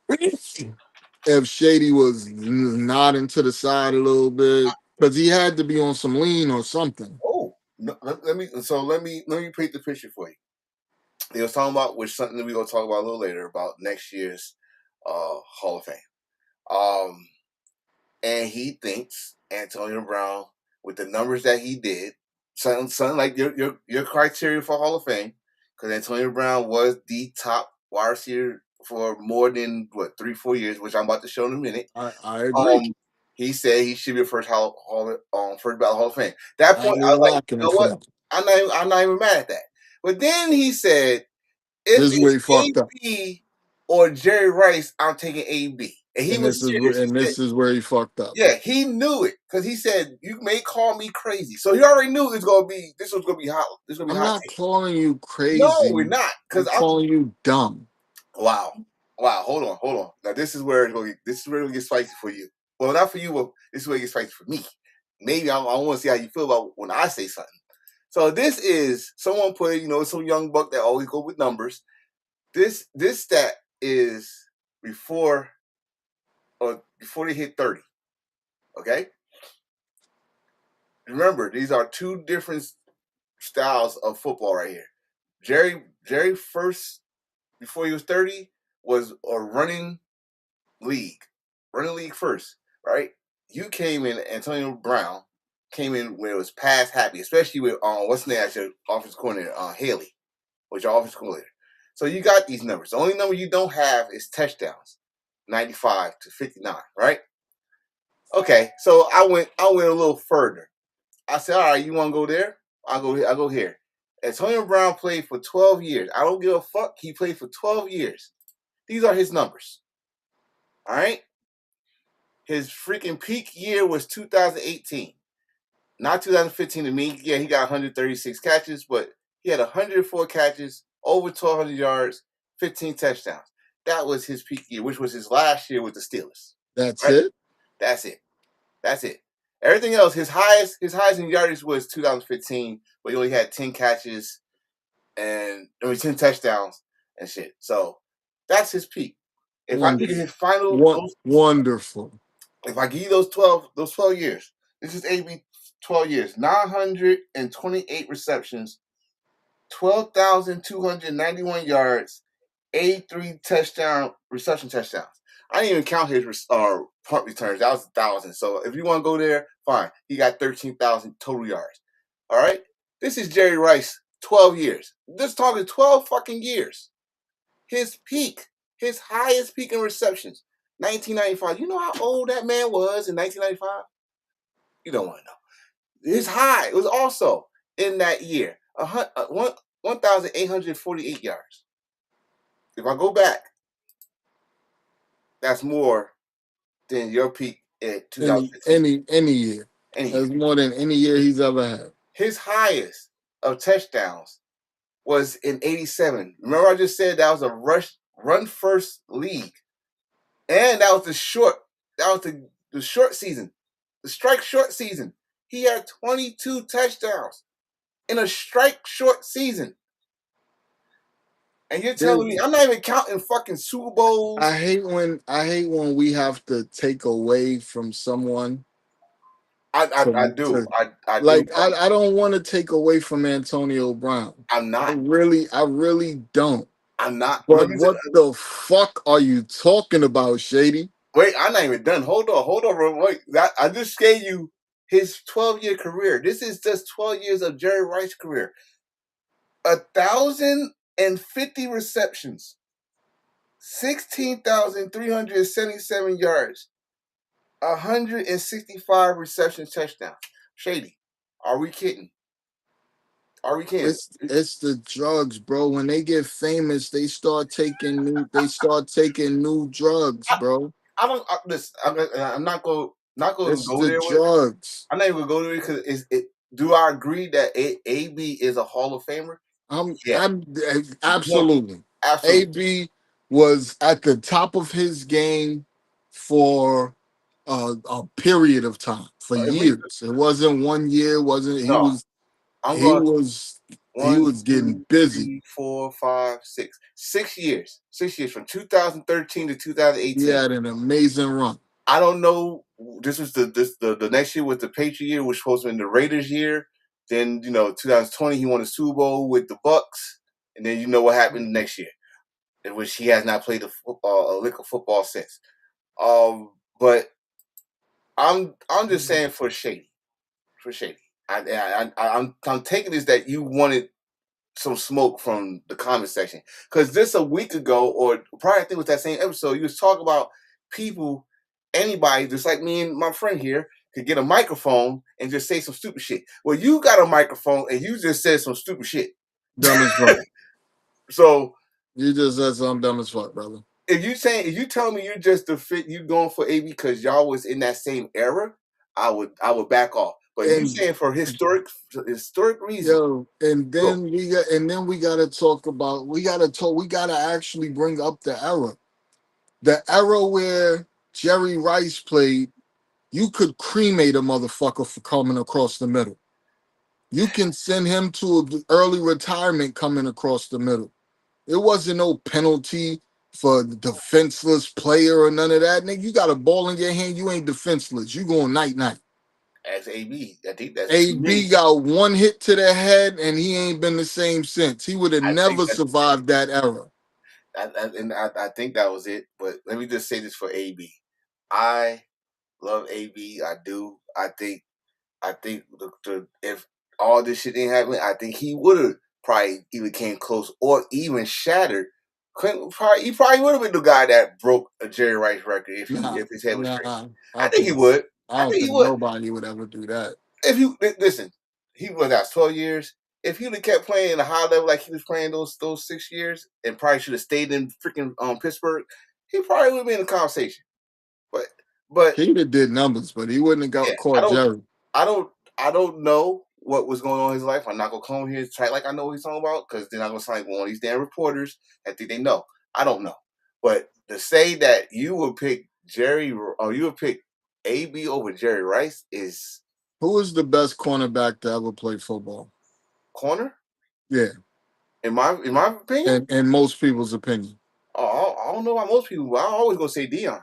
if Shady was nodding to the side a little bit because he had to be on some lean or something. Oh, no, let me paint the picture for you. They was talking about which something that we're gonna talk about a little later about next year's Hall of Fame. Um, and he thinks Antonio Brown, with the numbers that he did, something like your criteria for Hall of Fame, because Antonio Brown was the top wide receiver for more than 3-4 years, which I'm about to show in a minute. I agree. He said he should be first first ballot Hall of Fame. That I point, ain't I was like, knocking you know him for what? that. I'm not even mad at that. But then he said, if This is where he it's fucked up. AB or Jerry Rice, I'm taking AB. And he And was this is serious. He said, this is where he fucked up. yeah, he knew it because he said, "You may call me crazy." So he already knew this was gonna be hot. This was gonna be I'm hot not take. calling you No, we're crazy. not. I'm Because calling you dumb. wow, wow. Hold on. Now this is where this is where it gets spicy for you. Well, not for you, but this is where it gets spicy for me. Maybe I want to see how you feel about when I say something. So this is someone put, some young buck that always go with numbers. This stat is before they hit 30. Okay. Remember, these are two different styles of football right here. Jerry first before he was 30 was a running league first, right? You came in, Antonio Brown came in when it was pass happy, especially with what's the name at your offensive coordinator, Haley, was your offensive coordinator. So you got these numbers. The only number you don't have is touchdowns, 95 to 59, right? Okay, so I went a little further. I said, all right, you want to go there? I'll go here. Antonio Brown played for 12 years. I don't give a fuck. He played for 12 years. These are his numbers. All right? His freaking peak year was 2018. Not 2015 to me. Yeah, he got 136 catches, but he had 104 catches, over 1,200 yards, 15 touchdowns. That was his peak year, which was his last year with the Steelers. That's Right? it. That's it. Everything else, his highest in yardage was 2015, but he only had 10 catches and 10 touchdowns and shit. So that's his peak. If I give you Wonderful. his final, Wonderful. if I give you those 12 years, this is AB 12 years, 928 receptions, 12,291 yards, 83 reception touchdowns. I didn't even count his punt returns. That was 1,000. So if you want to go there, fine. He got 13,000 total yards. All right. This is Jerry Rice, 12 years. Just talking 12 fucking years. His peak, his highest peak in receptions, 1995. You know how old that man was in 1995? You don't want to know. His high was also in that year, 1,848 yards. If I go back, that's more than your peak in 2015. Any year. Any year. That's more than any year he's ever had. His highest of touchdowns was in 87. Remember I just said that was a run first league. And that was the short season. The strike short season. He had 22 touchdowns in a strike short season. And you're telling me I'm not even counting fucking Super Bowls. I hate when we have to take away from someone. I do. I like do. I don't want to take away from Antonio Brown. I'm not. I really don't. I'm not. But what the fuck are you talking about, Shady? Wait, I'm not even done. Hold on, bro. Wait, I just gave you his 12-year career. This is just 12 years of Jerry Rice's career. 1,050 receptions, 16,377 yards, 165 reception touchdowns. Shady, are we kidding? Are we kidding? It's the drugs, bro. When they get famous, they start taking new drugs, bro. I don't. Listen, I'm not going. It's go the there with. drugs. I'm not even going to go there because do I agree that AB is a Hall of Famer? I'm Absolutely. absolutely. AB was at the top of his game for a period of time, for years. It wasn't 1 year. Wasn't he No, was I'm he going was he 1, was getting 2, busy. 3, 4, 5, 6. 6 years. 6 years from 2013 to 2018. He had an amazing run. I don't know. This was the next year was the Patriot year, which was supposed to be the Raiders year. Then 2020 he won the Super Bowl with the Bucks, and then you know what happened next year, in which he has not played a lick of football since. But I'm just saying for Shady. I'm taking this that you wanted some smoke from the comment section, because this a week ago, or probably I think it was that same episode, you was talking about people, anybody just like me and my friend here could get a microphone and just say some stupid shit. Well, you got a microphone and you just said some stupid shit. Dumb as fuck. So You just said something dumb as fuck, brother. if you tell me you're just the fit, you going for AB because y'all was in that same era, I would back off. But if you And saying for historic reasons, yo, and go. then we gotta talk about we gotta actually bring up the era. The era where Jerry Rice played, you could cremate a motherfucker for coming across the middle. You can send him to an early retirement coming across the middle. It wasn't no penalty for the defenseless player or none of that. Nigga, you got a ball in your hand, you ain't defenseless. You going night night. As AB, I think that's too AB many. got one hit to the head and he ain't been the same since. He would have I think never that's survived that era. I think that was it. But let me just say this for AB. I love AB. I do. I think if all this shit didn't happen, I think he would have probably either came close or even shattered. He probably would have been the guy that broke a Jerry Rice record Nah, if his head was straight. nah. I think he would. I I don't think he think would. nobody would ever do that. If you listen, he was out 12 years. If he'd have kept playing a high level like he was playing those 6 years, and probably should have stayed in freaking Pittsburgh, he probably would have been in the conversation. But but He'd have did numbers, but he wouldn't have yeah, got caught Jerry. I don't I don't know what was going on in his life. I'm not gonna come here and try like I know what he's talking about because then I'm gonna sound like one of these damn reporters that think they know. I don't know. But to say that you would pick Jerry or you would pick AB over Jerry Rice is Who is the best cornerback to ever play football? corner, Yeah, in my opinion. in most people's opinion. I don't know about most people, but I'm always gonna say Dion.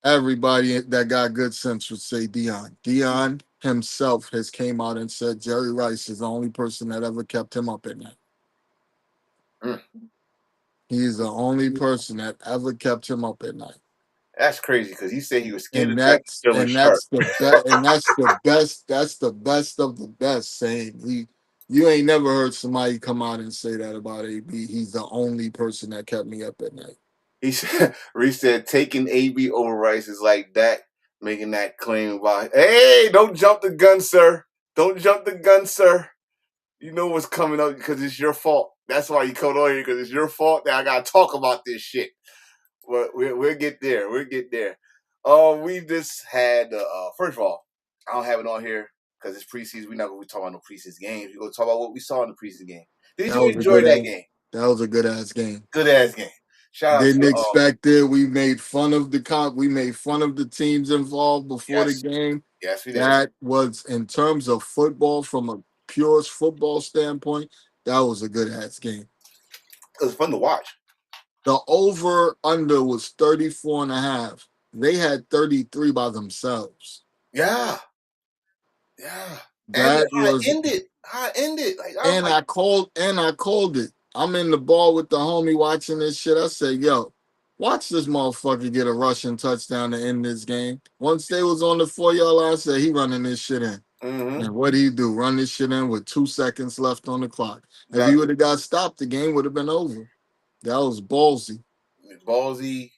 Everybody that got good sense would say Dion. Dion himself has came out and said Jerry Rice is the only person that ever kept him up at night. Mm, He's the only person that ever kept him up at night. that's crazy because he said he was scared And of Jack that's Dylan and Sharp. that's the best and that's the best of the best saying. You ain't never heard somebody come out and say that about AB. He's the only person that kept me up at night. He said, Reese said, taking AB over Rice is like that, making that claim about, hey, don't jump the gun, sir. Don't jump the gun, sir. You know what's coming up because it's your fault. That's why you come on here because it's your fault that I got to talk about this shit. But we'll get there. We'll get there. We just had, first of all, I don't have it on here because it's preseason. We're not going to be talking about no preseason games. We're going to talk about what we saw in the preseason game. Did That you was a enjoy good that ass game? that was a good ass game. Good ass game. Shout out Didn't to, expect it. We made fun of the comp. We made fun of the teams involved before the yes, game. yes, we did. That was in terms of football, from a purest football standpoint, that was a good ass game. It was fun to watch. The over under was 34 and a half. They had 33 by themselves. Yeah, yeah. And then That was how it ended. Like I was and like, I called it. I'm in the ball with the homie watching this shit. I said, yo, watch this motherfucker get a rushing touchdown to end this game. Once they was on the 4 yard line, I said he running this shit in. mm-hmm, And what he do? Run this shit in with 2 seconds left on the clock. If he exactly. would have got stopped, the game would have been over. That was ballsy. Ballsy.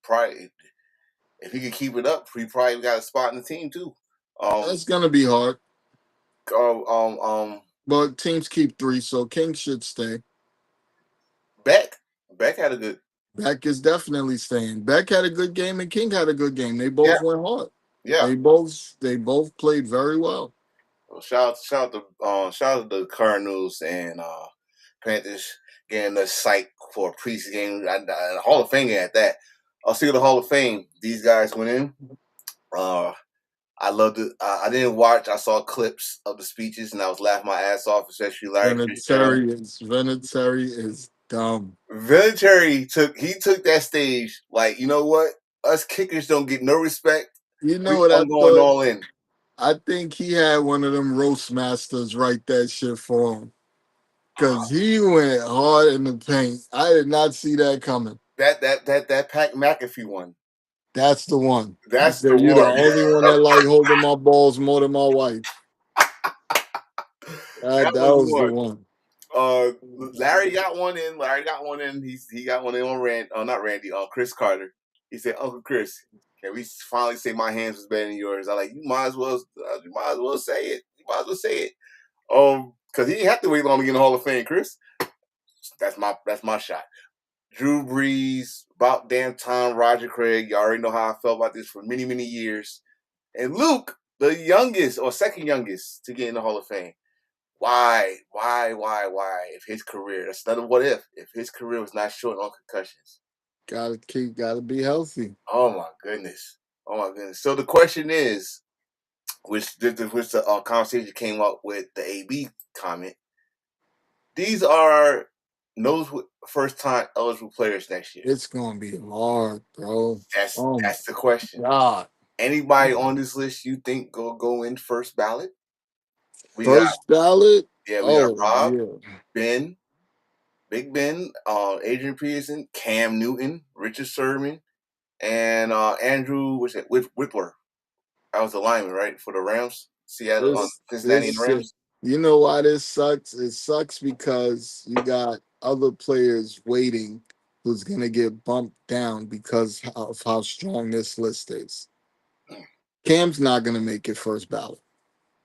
Probably if he could keep it up, he probably got a spot in the team too. Um, That's gonna be hard. um, um, um But teams keep three, so King should stay. Beck. Beck had a good. Beck is definitely staying. Beck had a good game and King had a good game. They Yeah, both went hard. yeah. They both played very well. Well, shout out to the Cardinals and Panthers getting the psych for a preseason game, and Hall of Fame game at that. I'll see the Hall of Fame. These guys went in. Uh, I loved it. I didn't watch. I saw clips of the speeches, and I was laughing my ass off, especially Larry Fitzgerald. Vinatieri is dumb. Vinatieri took that stage like, you know what? Us kickers don't get no respect. You know what I I'm going thought? all in. I think he had one of them roast masters write that shit for him. Cause he went hard in the paint. I did not see that coming. That Pat McAfee one. That's the one. He That's the said, "You the one. only one that like holding my balls more than my wife." That That was was the one. one. Larry got one in. Larry got one in. He got one in on not Randy. Chris Carter. He said, "Uncle Chris, can we finally say my hands was better than yours?" I like, you might as well say it. You might as well say it. Because he didn't have to wait long to get in the Hall of Fame, Chris. That's my shot. Drew Brees, about damn time, Roger Craig. You already know how I felt about this for many, many years. And Luke, the youngest or second youngest to get in the Hall of Fame. Why? If his career, that's another what if his career was not short on concussions. Gotta be healthy. Oh my goodness. Oh my goodness. So the question is, which the conversation came up with the AB comment. These are those first time eligible players next year. It's gonna be hard, bro. Oh my That's the question. god. Anybody on this list you think go in first ballot? We got First ballot? we got Oh Rob, yeah. Ben, Big Ben, Adrian Peterson, Cam Newton, Richard Sherman, and Andrew Whitworth. That was the lineman, right, for the Rams, Seattle, Cincinnati, and the This Rams. you know why this sucks? It sucks because you got other players waiting who's gonna get bumped down because of how strong this list is. Cam's not gonna make it first ballot.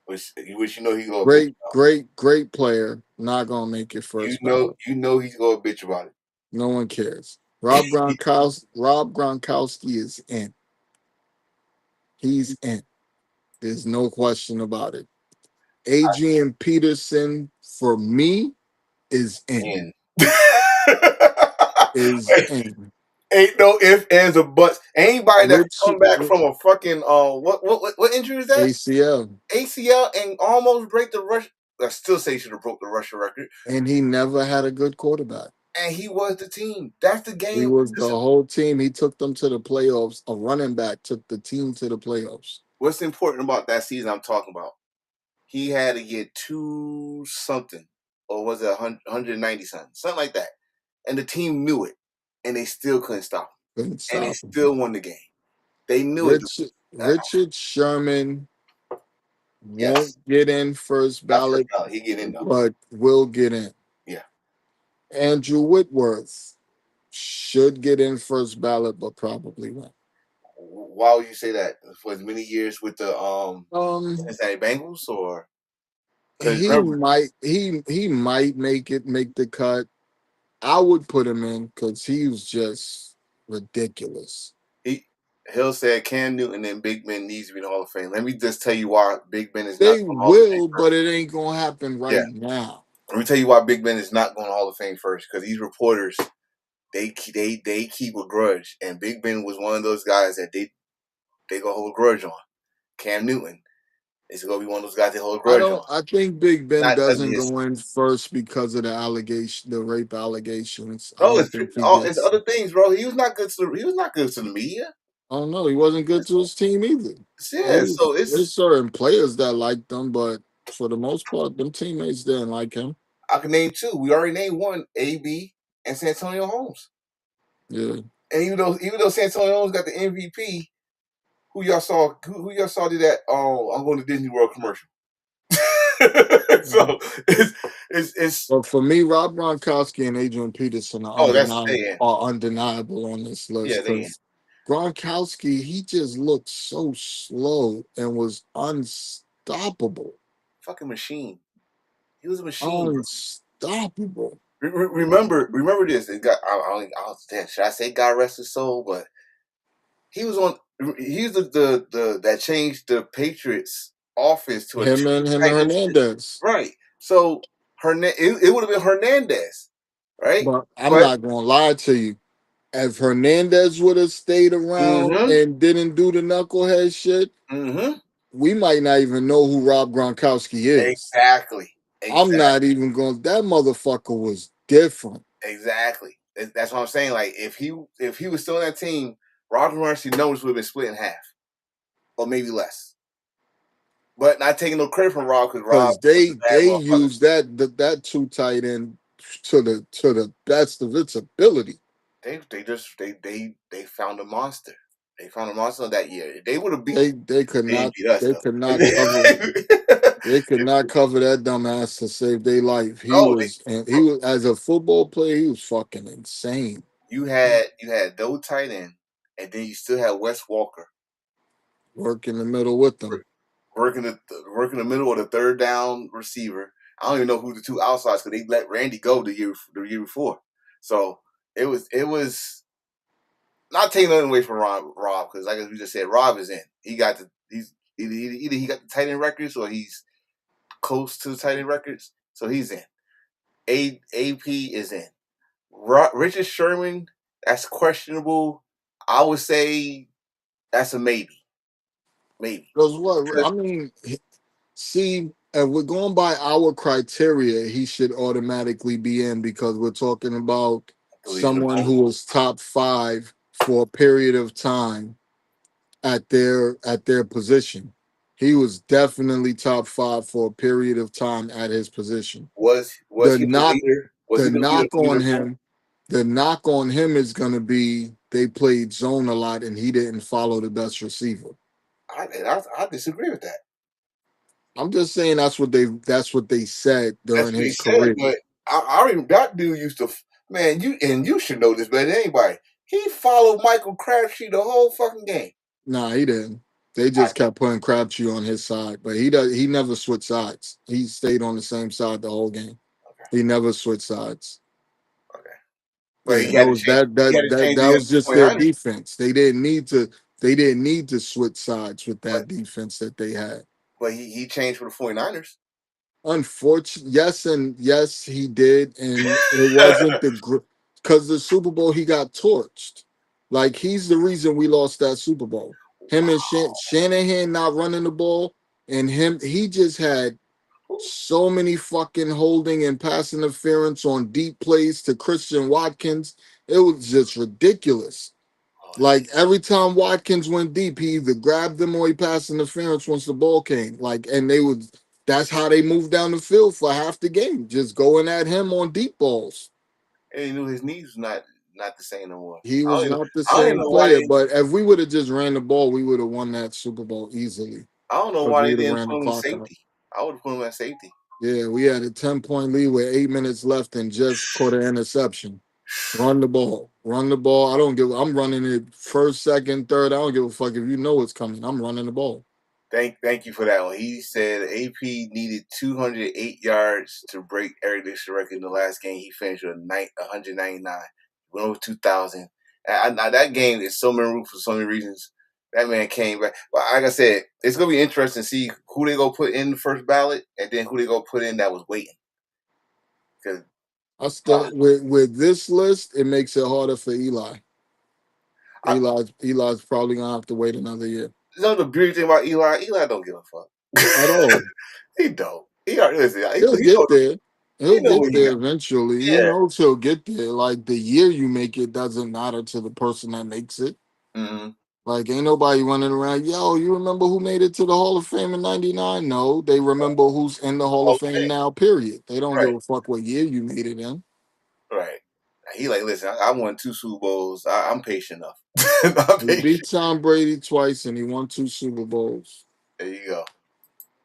Which you know he's gonna bitch Great, about. great, great player, not gonna make it first ballot. You know he's gonna bitch about No one cares. it. Rob Gronkowski is in. He's in. There's no question about it. Adrian Peterson, for me, is in. And Is in. ain't no ifs, ands, or buts. Anybody that Rich come back from a fucking what injury is that? ACL. ACL and almost break the rush. I still say he should have broke the Russia record. And he never had a good quarterback. And he was the team. That's the He game. was the whole team. He took them to the playoffs. A running back took the team to the playoffs. What's important about that season I'm talking about? He had to get 2 something, or was it 190 something, something like that. And the team knew it, and they still couldn't stop him, Couldn't and they stop him. still won the game. They knew it. Richard Sherman won't Yes, get in first not first ballot, ballot. He get in though. but will get in. Yeah. Andrew Whitworth should get in first ballot, but probably won't. Why would you say that? For as many years with the Um, Cincinnati Bengals, or because he remember might make the cut. I would put him in because he was just ridiculous. Hill said Cam Newton and Big Ben needs to be in the Hall of Fame. Let me just tell you why Big Ben is not They going to the Hall of Fame will, first. but it ain't gonna happen Yeah, right now. let me tell you why Big Ben is not going to the Hall of Fame first. Because these reporters, they keep a grudge, and Big Ben was one of those guys that they gonna hold a grudge on. Cam Newton is gonna be one of those guys they hold a I grudge on. don't. I think Big Ben Not because of doesn't his. go in first because of the rape allegations. I No, don't think he it's gets. other things, bro. He was not good to the media. Oh no, he wasn't good to his team either. Yeah, so There's certain players that liked him, but for the most part, them teammates didn't like him. I can name 2. We already named one, AB and Santonio Holmes. Yeah. And even though Santonio Holmes got the MVP, who y'all saw did that? Oh, I'm going to Disney World commercial. So it's But for me, Rob Gronkowski and Adrian Peterson are that's they undeniable on this list yeah they in. because Gronkowski, he just looked so slow and was unstoppable. Fucking machine. He was a machine. Unstoppable. Remember this. It got should I say God rest his soul? But he was on. He's the that changed the Patriots offense to a Him and tight end system. Hernandez. Right. So it would have been Hernandez, right? But I'm But not gonna lie to you. If Hernandez would have stayed around mm-hmm, and didn't do the knucklehead shit, mm-hmm, we might not even know who Rob Gronkowski is. exactly, I'm not even going. That motherfucker was different. exactly. That's what I'm saying. Like if he was still on that team, Roger Mercy knows would have been split in half, or maybe less. But not taking no credit from Rob because Rob Because was a bad they motherfucker. used that two tight end to the best of its ability. They found a monster. They found a monster that year. They would have beat. They could They didn't not beat us they though. could not cover they could not cover that dumbass to save their life. No, He was as a football player, he was fucking insane. you had those tight end, and then you still had Wes Walker Work in the middle with them. working the middle of the third down receiver. I don't even know who the 2 outsides because they let Randy go the year before. So it was not taking nothing away from Rob because like we just said, Rob is in. He's either he got the tight end records or he's close to the tight end records, so he's in. AP is in. Richard Sherman, that's questionable. I would say that's a maybe. Maybe. Because what Because I mean, see, if we're going by our criteria, he should automatically be in because we're talking about he's the someone most. who was top five for a period of time at their position. He was definitely top five for a period of time at his position. Was The he the knock leader? Was the he the knock on leader? him, the knock on him is gonna be they played zone a lot and he didn't follow the best receiver. I disagree with that. I'm just saying that's what they said That's during what he his said, career. but I remember that dude used to man. You should know this better than anybody. He followed Michael Crabtree the whole fucking game. Nah, he didn't. They I, just kept putting Crabtree on his side, but he never switched sides. He stayed on the same side the whole game. okay, He never switched sides. okay, but Yeah, that was that he had that to that change that the was just their 49ers. defense. They didn't need to switch sides with But that defense that they had. he changed for the 49ers. Unfortunately, yes, and yes, he did, and it wasn't because the Super Bowl he got torched. Like he's the reason we lost that Super Bowl. Him and Shanahan not running the ball, and he just had so many fucking holding and pass interference on deep plays to Christian Watkins. It was just ridiculous. Oh, Like every time Watkins went deep, he either grabbed them or he passed interference once the ball came. Like, and they would that's how they moved down the field for half the game, just going at him on deep balls. and he knew his knees was not the same no more. He was not the I don't even same know why player, they. but if we would have just ran the ball, we would have won that Super Bowl easily I don't know because why we they would have didn't ran the put him clock out. safety. I would have put him at safety. Yeah, we had a 10-point lead with 8 minutes left and just caught an interception. Run the ball. Run the ball. I'm running it first, second, third. I don't give a fuck if you know it's coming. I'm running the ball. Thank you for that one. He said AP needed 208 yards to break Eric Dixon record in the last game. He finished with 199. Went over 2,000. That game is so memorable for so many reasons. That man came back. But like I said, it's gonna be interesting to see who they go put in the first ballot, and then who they go put in that was waiting. Because I still with this list, it makes it harder for Eli. I Eli's probably gonna have to wait another year. you know the beauty thing about Eli. Eli don't give a fuck. At all. He don't. He already listen. He'll get there. He He'll know get what he there got. eventually. He Yeah. knows he'll get there. Like the year you make it doesn't matter to the person that makes it. Mm-hmm. Like ain't nobody running around, yo, you remember who made it to the Hall of Fame in 99? No, they remember who's in the Hall of Fame Okay. now, period. They don't Right. give a fuck what year you made it in. Right. He like, listen, I won 2 Super Bowls. I'm patient enough. I'm He patient. beat Tom Brady twice and he won 2 Super Bowls. There you go.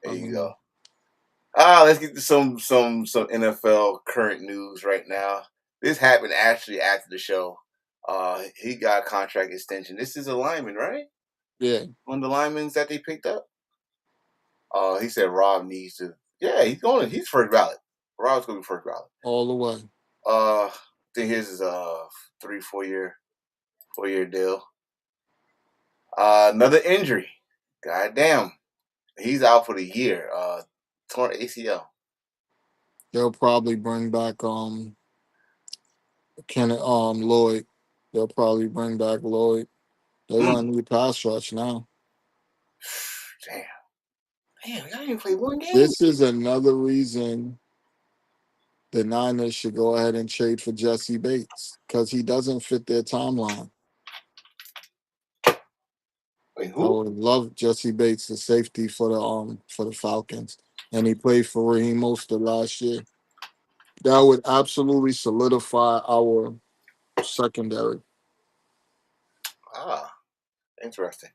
There I you go. mean, Let's get to some NFL current news right now. This happened actually after the show. He got a contract extension. This is a lineman, right? yeah, One of the linemen that they picked up. He said Rob needs to. Yeah, he's going. He's first ballot. Rob's gonna be first ballot. all the way. I think his is a 4 year deal. Another injury. God damn. He's out for the year. Torn ACL. They'll probably bring back Kenneth Lloyd. They'll probably bring back Lloyd. They're Mm. gonna need pass rush now. Damn. Damn, y'all didn't play one game. This is another reason the Niners should go ahead and trade for Jesse Bates because he doesn't fit their timeline. Wait, I who? would love Jesse Bates, the safety for the Falcons, and he played for Raheem Mostert last year. That would absolutely solidify our secondary. Ah, interesting.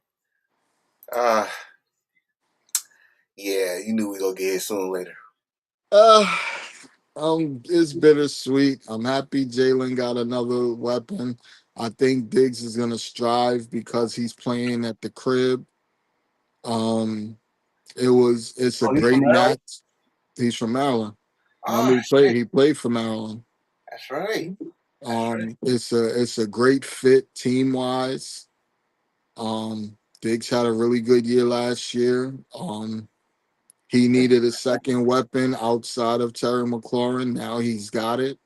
Uh yeah, you knew we gonna get here sooner or later. Uh, it's bittersweet. I'm happy Jalen got another weapon. I think Diggs is gonna strive because he's playing at the crib. Um, it's a Oh, he's from great Maryland? match. He's from Maryland. Remember Ah, he played shit. he played for Maryland. That's right. That's right. It's a great fit team wise. Diggs had a really good year last year. He needed a second weapon outside of Terry McLaurin. Now he's got it.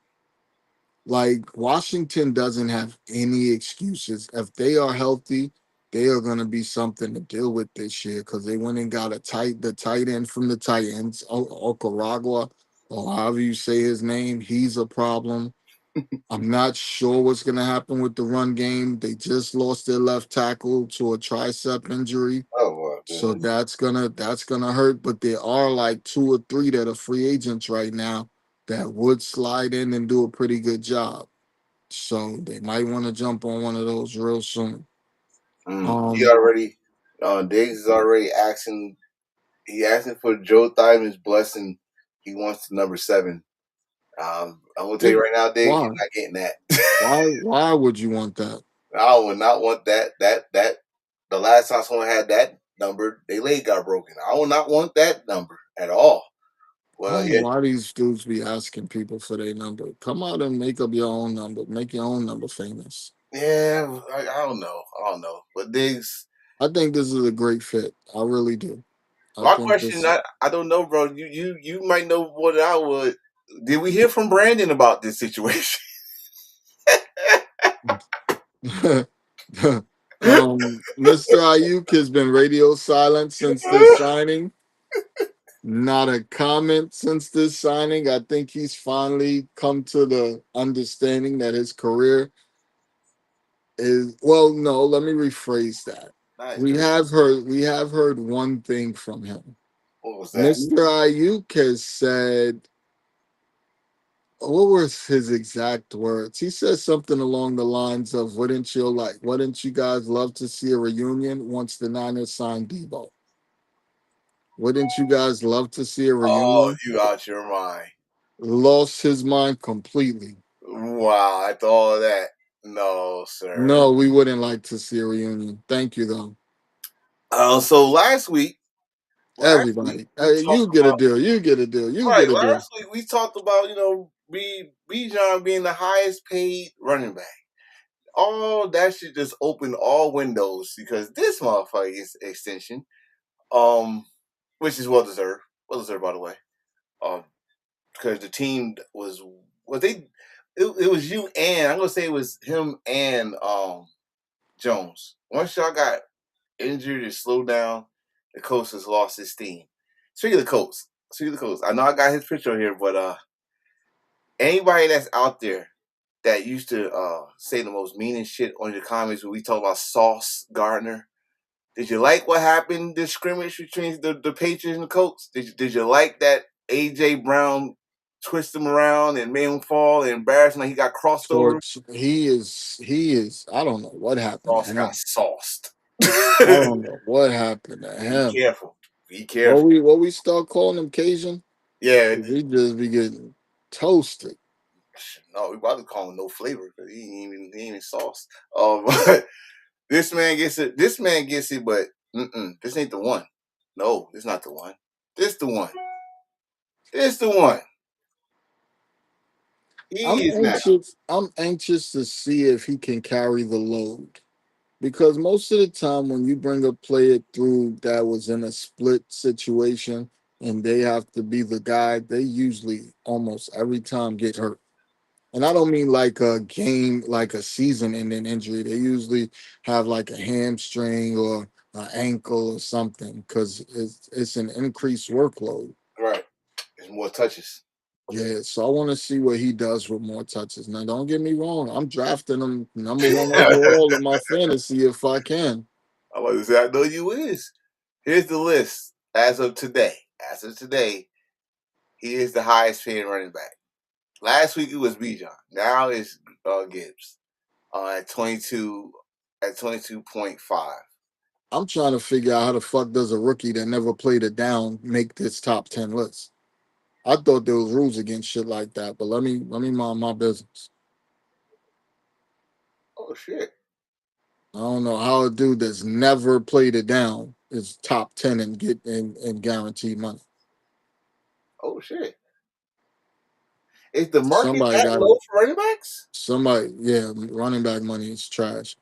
Like Washington doesn't have any excuses. If they are healthy, they are going to be something to deal with this year because they went and got the tight end from the Titans, Okaragwa, or however you say his name. He's a problem. I'm not sure what's going to happen with the run game. They just lost their left tackle to a tricep injury. Oh my So goodness. that's gonna hurt. But there are like two or three that are free agents right now that would slide in and do a pretty good job. So they might want to jump on one of those real soon. He Um, already, Diggs is already asking. He asking for Joe Theismann's blessing. He wants the number 7. I'm gonna tell you it, right now, Diggs, why? you're not getting that. Why would you want that? I would not want that. The last time someone had that number, their leg got broken. I would not want that number at all. I Well, don't know yeah, why these dudes be asking people for their number. Come out and make up your own number. Make your own number famous. yeah. I don't know. I don't know. But Diggs, I think this is a great fit. I really do. I my think question, this. I don't know, bro. You might know what I would. Did we hear from Brandon about this situation? Mr. Ayuk has been radio silent since this signing. Not a comment since this signing. I think he's finally come to the understanding that his career is well, no, let me rephrase that. Nice, We have heard one thing from him. what was that? Mr. Ayuk has said what were his exact words? He said something along the lines of wouldn't you guys love to see a reunion once the Niners signed Debo? Wouldn't you guys love to see a Oh, reunion? you out your mind. Lost his mind completely. Wow, after all of that. No, sir. No, we wouldn't like to see a reunion. Thank you, though. So last week Everybody, we you talked get a about deal. You get a deal. You right. get a deal. Last week we talked about Bijan being the highest paid running back. All that should just open all windows because this motherfucker gets extension, um, which is well deserved by the way. Um, because the team was well they it was you and I'm gonna say it was him and Jones. Once y'all got injured and slowed down, the coach has lost his steam. Speaking of the coach, I know I got his picture here, but anybody that's out there that used to say the most meanest shit on your comments when we talk about Sauce Gardner, did you like what happened this scrimmage between the Patriots and the Colts? Did you like that AJ Brown twist him around and made him fall and embarrassed him like he got crossed over? Torch. He is. I don't know what happened to Sauce got him. sauced. I don't know what happened to Be him. careful. Be What careful. we start calling him Cajun? Yeah, We just be getting toasted. no, we about to call him no flavor because he ain't even sauce. But this man gets it. This man gets it, but this ain't the one. No, this not the one. This the one. This the one. I'm He is now. anxious. I'm anxious to see if he can carry the load because most of the time when you bring a player through that was in a split situation and they have to be the guy, they usually almost every time get hurt. And I don't mean like a game, like a season-ending injury. They usually have like a hamstring or an ankle or something because it's an increased workload. Right. There's more touches. Yeah, so I want to see what he does with more touches. Now, don't get me wrong. I'm drafting him number one I'm overall in my fantasy if I can. about to say I know you is. Here's the list as of today. As of today, he is the highest paid running back. Last week it was Bijan. Now it's Gibbs at 22.5. I'm trying to figure out how the fuck does a rookie that never played it down make this top 10 list. I thought there was rules against shit like that, but let me mind my business. Oh shit. I don't know how a dude that's never played it down is top 10 and get and guaranteed money. Oh shit. Is the market Somebody that got low for running backs? somebody. Yeah, running back money is trash,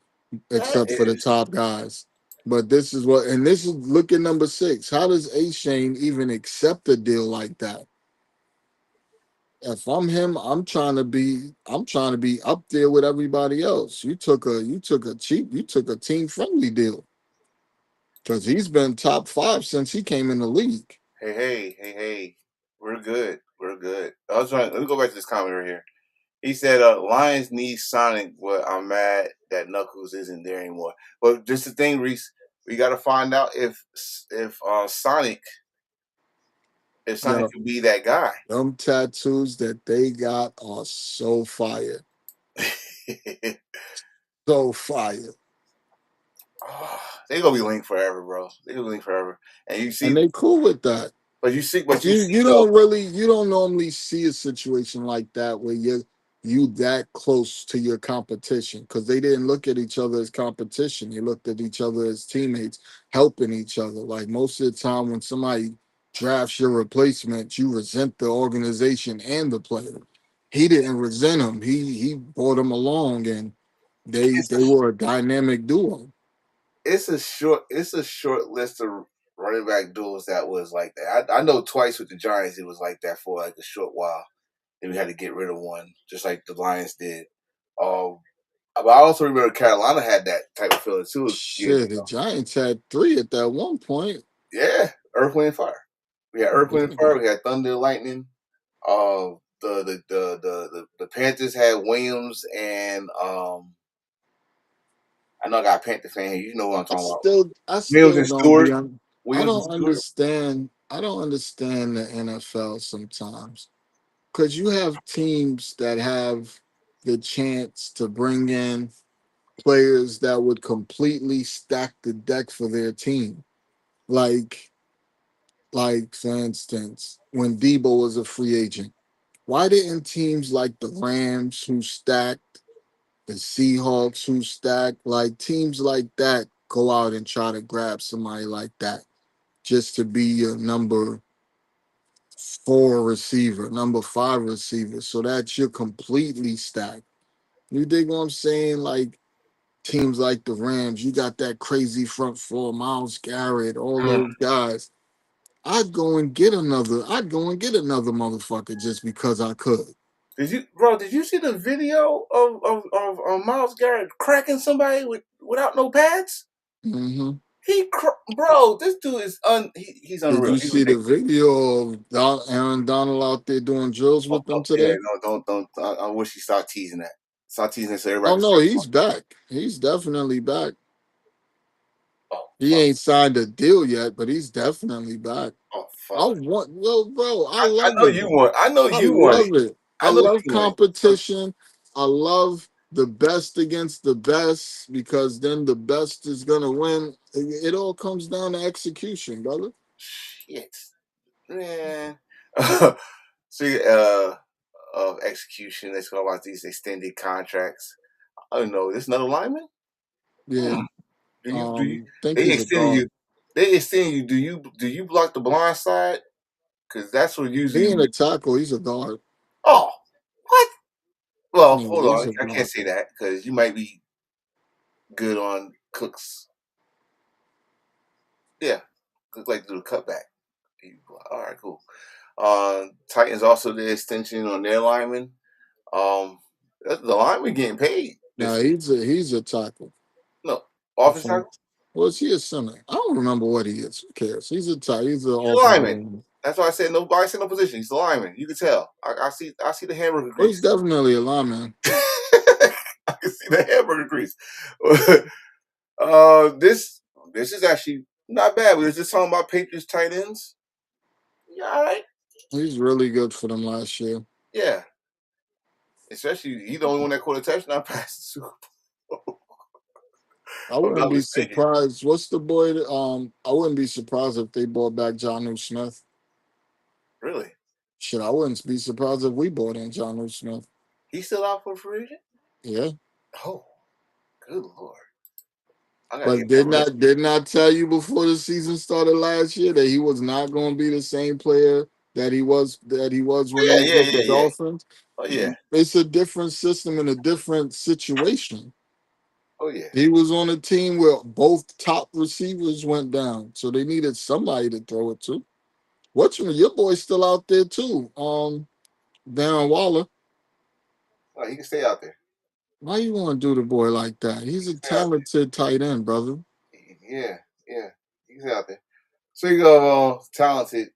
That except for the is. top guys. But this is what, and this is look at number 6. How does A Shane even accept a deal like that? If I'm him, I'm trying to be up there with everybody else. You took a team friendly deal because he's been top 5 since he came in the league. Hey. We're good. We're good. I was trying. Let me go back to this comment right here. He said, "Lions need Sonic, but I'm mad that Knuckles isn't there anymore." But just the thing, Reese, we got to find out if Sonic Yo, could be that guy. them tattoos that they got are so fire, so fire, They gonna be linked forever, bro. They gonna be linked forever. And you and see, they cool with that. but you see You though. don't normally see a situation like that where you that close to your competition because they didn't look at each other as competition. They looked at each other as teammates, helping each other. Like most of the time when somebody drafts your replacement, you resent the organization and the player. He didn't resent him. He brought him along and It's they were a dynamic duo. it's a short list of running back duels that was like that. I know twice with the Giants it was like that for like a short while. Then we had to get rid of one, just like the Lions did. Um, but I also remember Carolina had that type of feeling too years Shit, the ago. Giants had 3 at that one point. Yeah, Earth, Wind, and Fire. We had Earth, Wind, and Fire. We had Thunder, and Lightning. The Panthers had Williams and I know I got a Panther fan here. You know what I'm talking about. I Williams still and don't Stewart. be I Williams and don't Stewart. understand. I don't understand the NFL sometimes because you have teams that have the chance to bring in players that would completely stack the deck for their team. Like, for instance, when Debo was a free agent, why didn't teams like the Rams who stacked, the Seahawks who stacked, like teams like that go out and try to grab somebody like that just to be your number 4 receiver, number 5 receiver, so that you're completely stacked. You dig what I'm saying? Like teams like the Rams, you got that crazy front four, Miles Garrett, all Mm. those guys. I'd go and get another motherfucker just because I could. Did you see the video of Miles Garrett cracking somebody without no pads? Hmm. Bro, this dude is he's Did unreal. you He's see the ridiculous. video of Aaron Donald out there doing drills with them Yeah, today? no, don't. I wish he stopped teasing that. Stop teasing it so everybody Oh can no, start. he's back. He's definitely back. Oh He fuck. ain't signed a deal yet, but he's definitely back. Oh I fuck. want, well, bro, I I love know it. you want. I know I you want it. love it. I I know love you want it. competition. I love the best against the best because then the best is gonna win. It all comes down to execution, brother. Shit, man. See, of execution. Let's go about these extended contracts. I don't know. This another lineman? Yeah. Hmm. Do you Think they he's a extending guard. you? They extending you. Do you block the blind side? Because that's what He usually. ain't a tackle. He's a guard. Oh, what? Well, Yeah, hold he's on. a I can't guard. say that because you might be good on Cooks. Yeah, Cook like to do the cutback. All right, cool. Titans also did extension on their lineman. The lineman getting paid Now this year. he's a tackle. No, If offense I'm, tackle. was he a center? I don't remember what he is. Who cares? He's a tackle. He's an He's a offensive lineman. lineman. That's why I said nobody said no position. He's a lineman. You can tell. I see the hamburger Well, he's grease. definitely a lineman. I can see the hamburger grease. This is actually not bad. We were just talking about Patriots tight ends. Yeah, all right. He's really good for them last year. Yeah. Especially he the only one that caught a touchdown pass. I I'm wouldn't not be mistaken. surprised. What's the boy? I wouldn't be surprised if they brought back John Smith. Really? Shit, I wouldn't be surprised if we brought in John Smith. He's still out for free agent? Yeah, Oh, good lord. I gotta but get that didn't I tell you before the season started last year that he was not going to be the same player that he was Oh when he yeah, was yeah, with the yeah, yeah. Dolphins. Oh yeah, It's a different system and a different situation. oh yeah. He was on a team where both top receivers went down, so they needed somebody to throw it to. Your boy's still out there too. Darren Waller. Oh, he can stay out there. Why you want to do the boy like that? He's He a can stay out talented tight end, brother. there. Yeah, yeah. He can stay out there. Speaking of talented,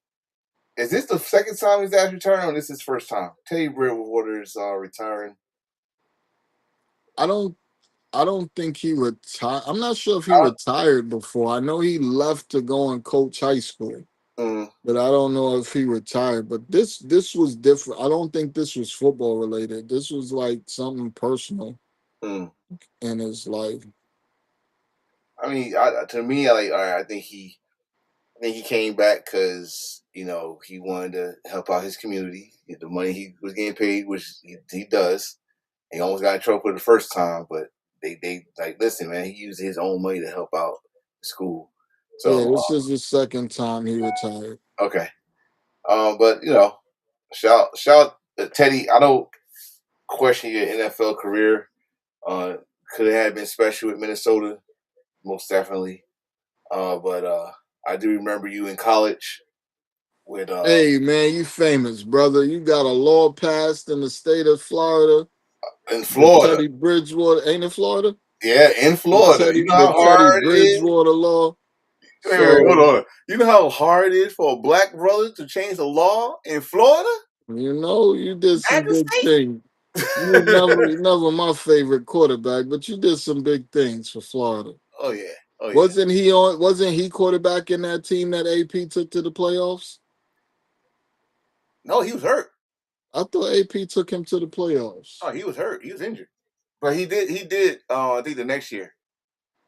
is this the second time he's actually retiring, or this is his first time? Teddy Bridgewater is retiring. I don't I don't think he retired. I'm not sure if he I retired before. I know he left to go and coach high school, don't, but I don't know if he retired. But this was different. I don't think this was football related. This was like something personal mm. in his life. I mean, to me, I like. All right, I think he came back because he wanted to help out his community. Get the money he was getting paid, which he does. He almost got in trouble for the first time, but they like listen, man. He used his own money to help out the school. Yeah, So this is the second time he retired. okay, but shout Teddy. I don't question your NFL career. Uh, could have been special with Minnesota, most definitely. But I do remember you in college with Hey man, you famous, brother. You got a law passed in the state of Florida. in The Florida. Teddy Bridgewater, ain't it Florida? Yeah, in The Florida. You Teddy know the how Teddy hard it is. Bridgewater law. Wait, hold So on. You know how hard it is for a black brother to change the law in Florida? you did some Magic big things. You never my favorite quarterback, but you did some big things for Florida. Oh yeah. Oh yeah. Wasn't he quarterback in that team that AP took to the playoffs? No, he was hurt. I thought AP took him to the playoffs. Oh, he was hurt. He was injured. But he did I think the next year.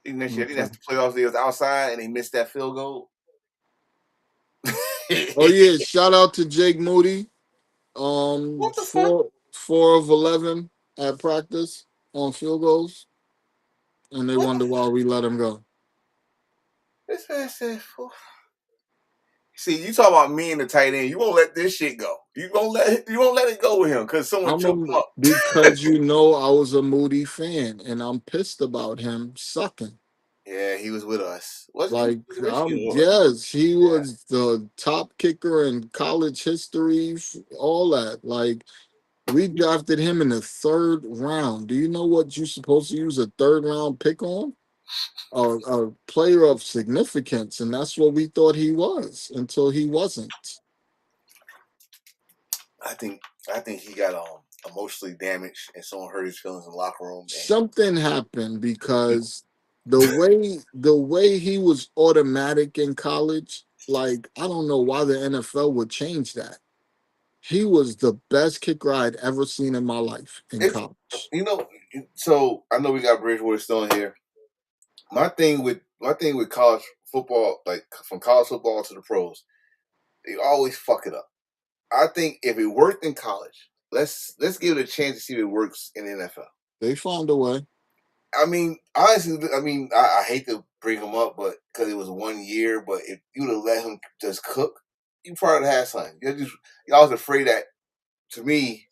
I think next year. I think Okay. that's the playoffs. He was outside and he missed that field goal. Oh yeah, shout out to Jake Moody. What the fuck? Four of 11 at practice on field goals, and they What wonder why we let him go. this man said? See, you talk about me and the tight end. You won't let this shit go. You won't let it go with him because someone choked him up. Because I was a Moody fan, and I'm pissed about him sucking. Yeah, he was with us. Wasn't he? Like He was in Michigan with us. yes, he Yeah. was the top kicker in college history, all that. Like we drafted him in the third round. Do you know what you're supposed to use a third round pick on? A player of significance, and that's what we thought he was until he wasn't. I think I think he got emotionally damaged and someone hurt his feelings in the locker room and Something happened because the way he was automatic in college, like I don't know why the NFL would change that. He was the best kicker I'd ever seen in my life in if college. you know so I know we got Bridgewater still in here. My thing with college football, like from college football to the pros, they always fuck it up. I think if it worked in college, let's give it a chance to see if it works in the NFL. They found a way. I mean, honestly, I hate to bring him up, but because it was 1 year, but if you would have let him just cook, you probably had something. Y'all was afraid that to me,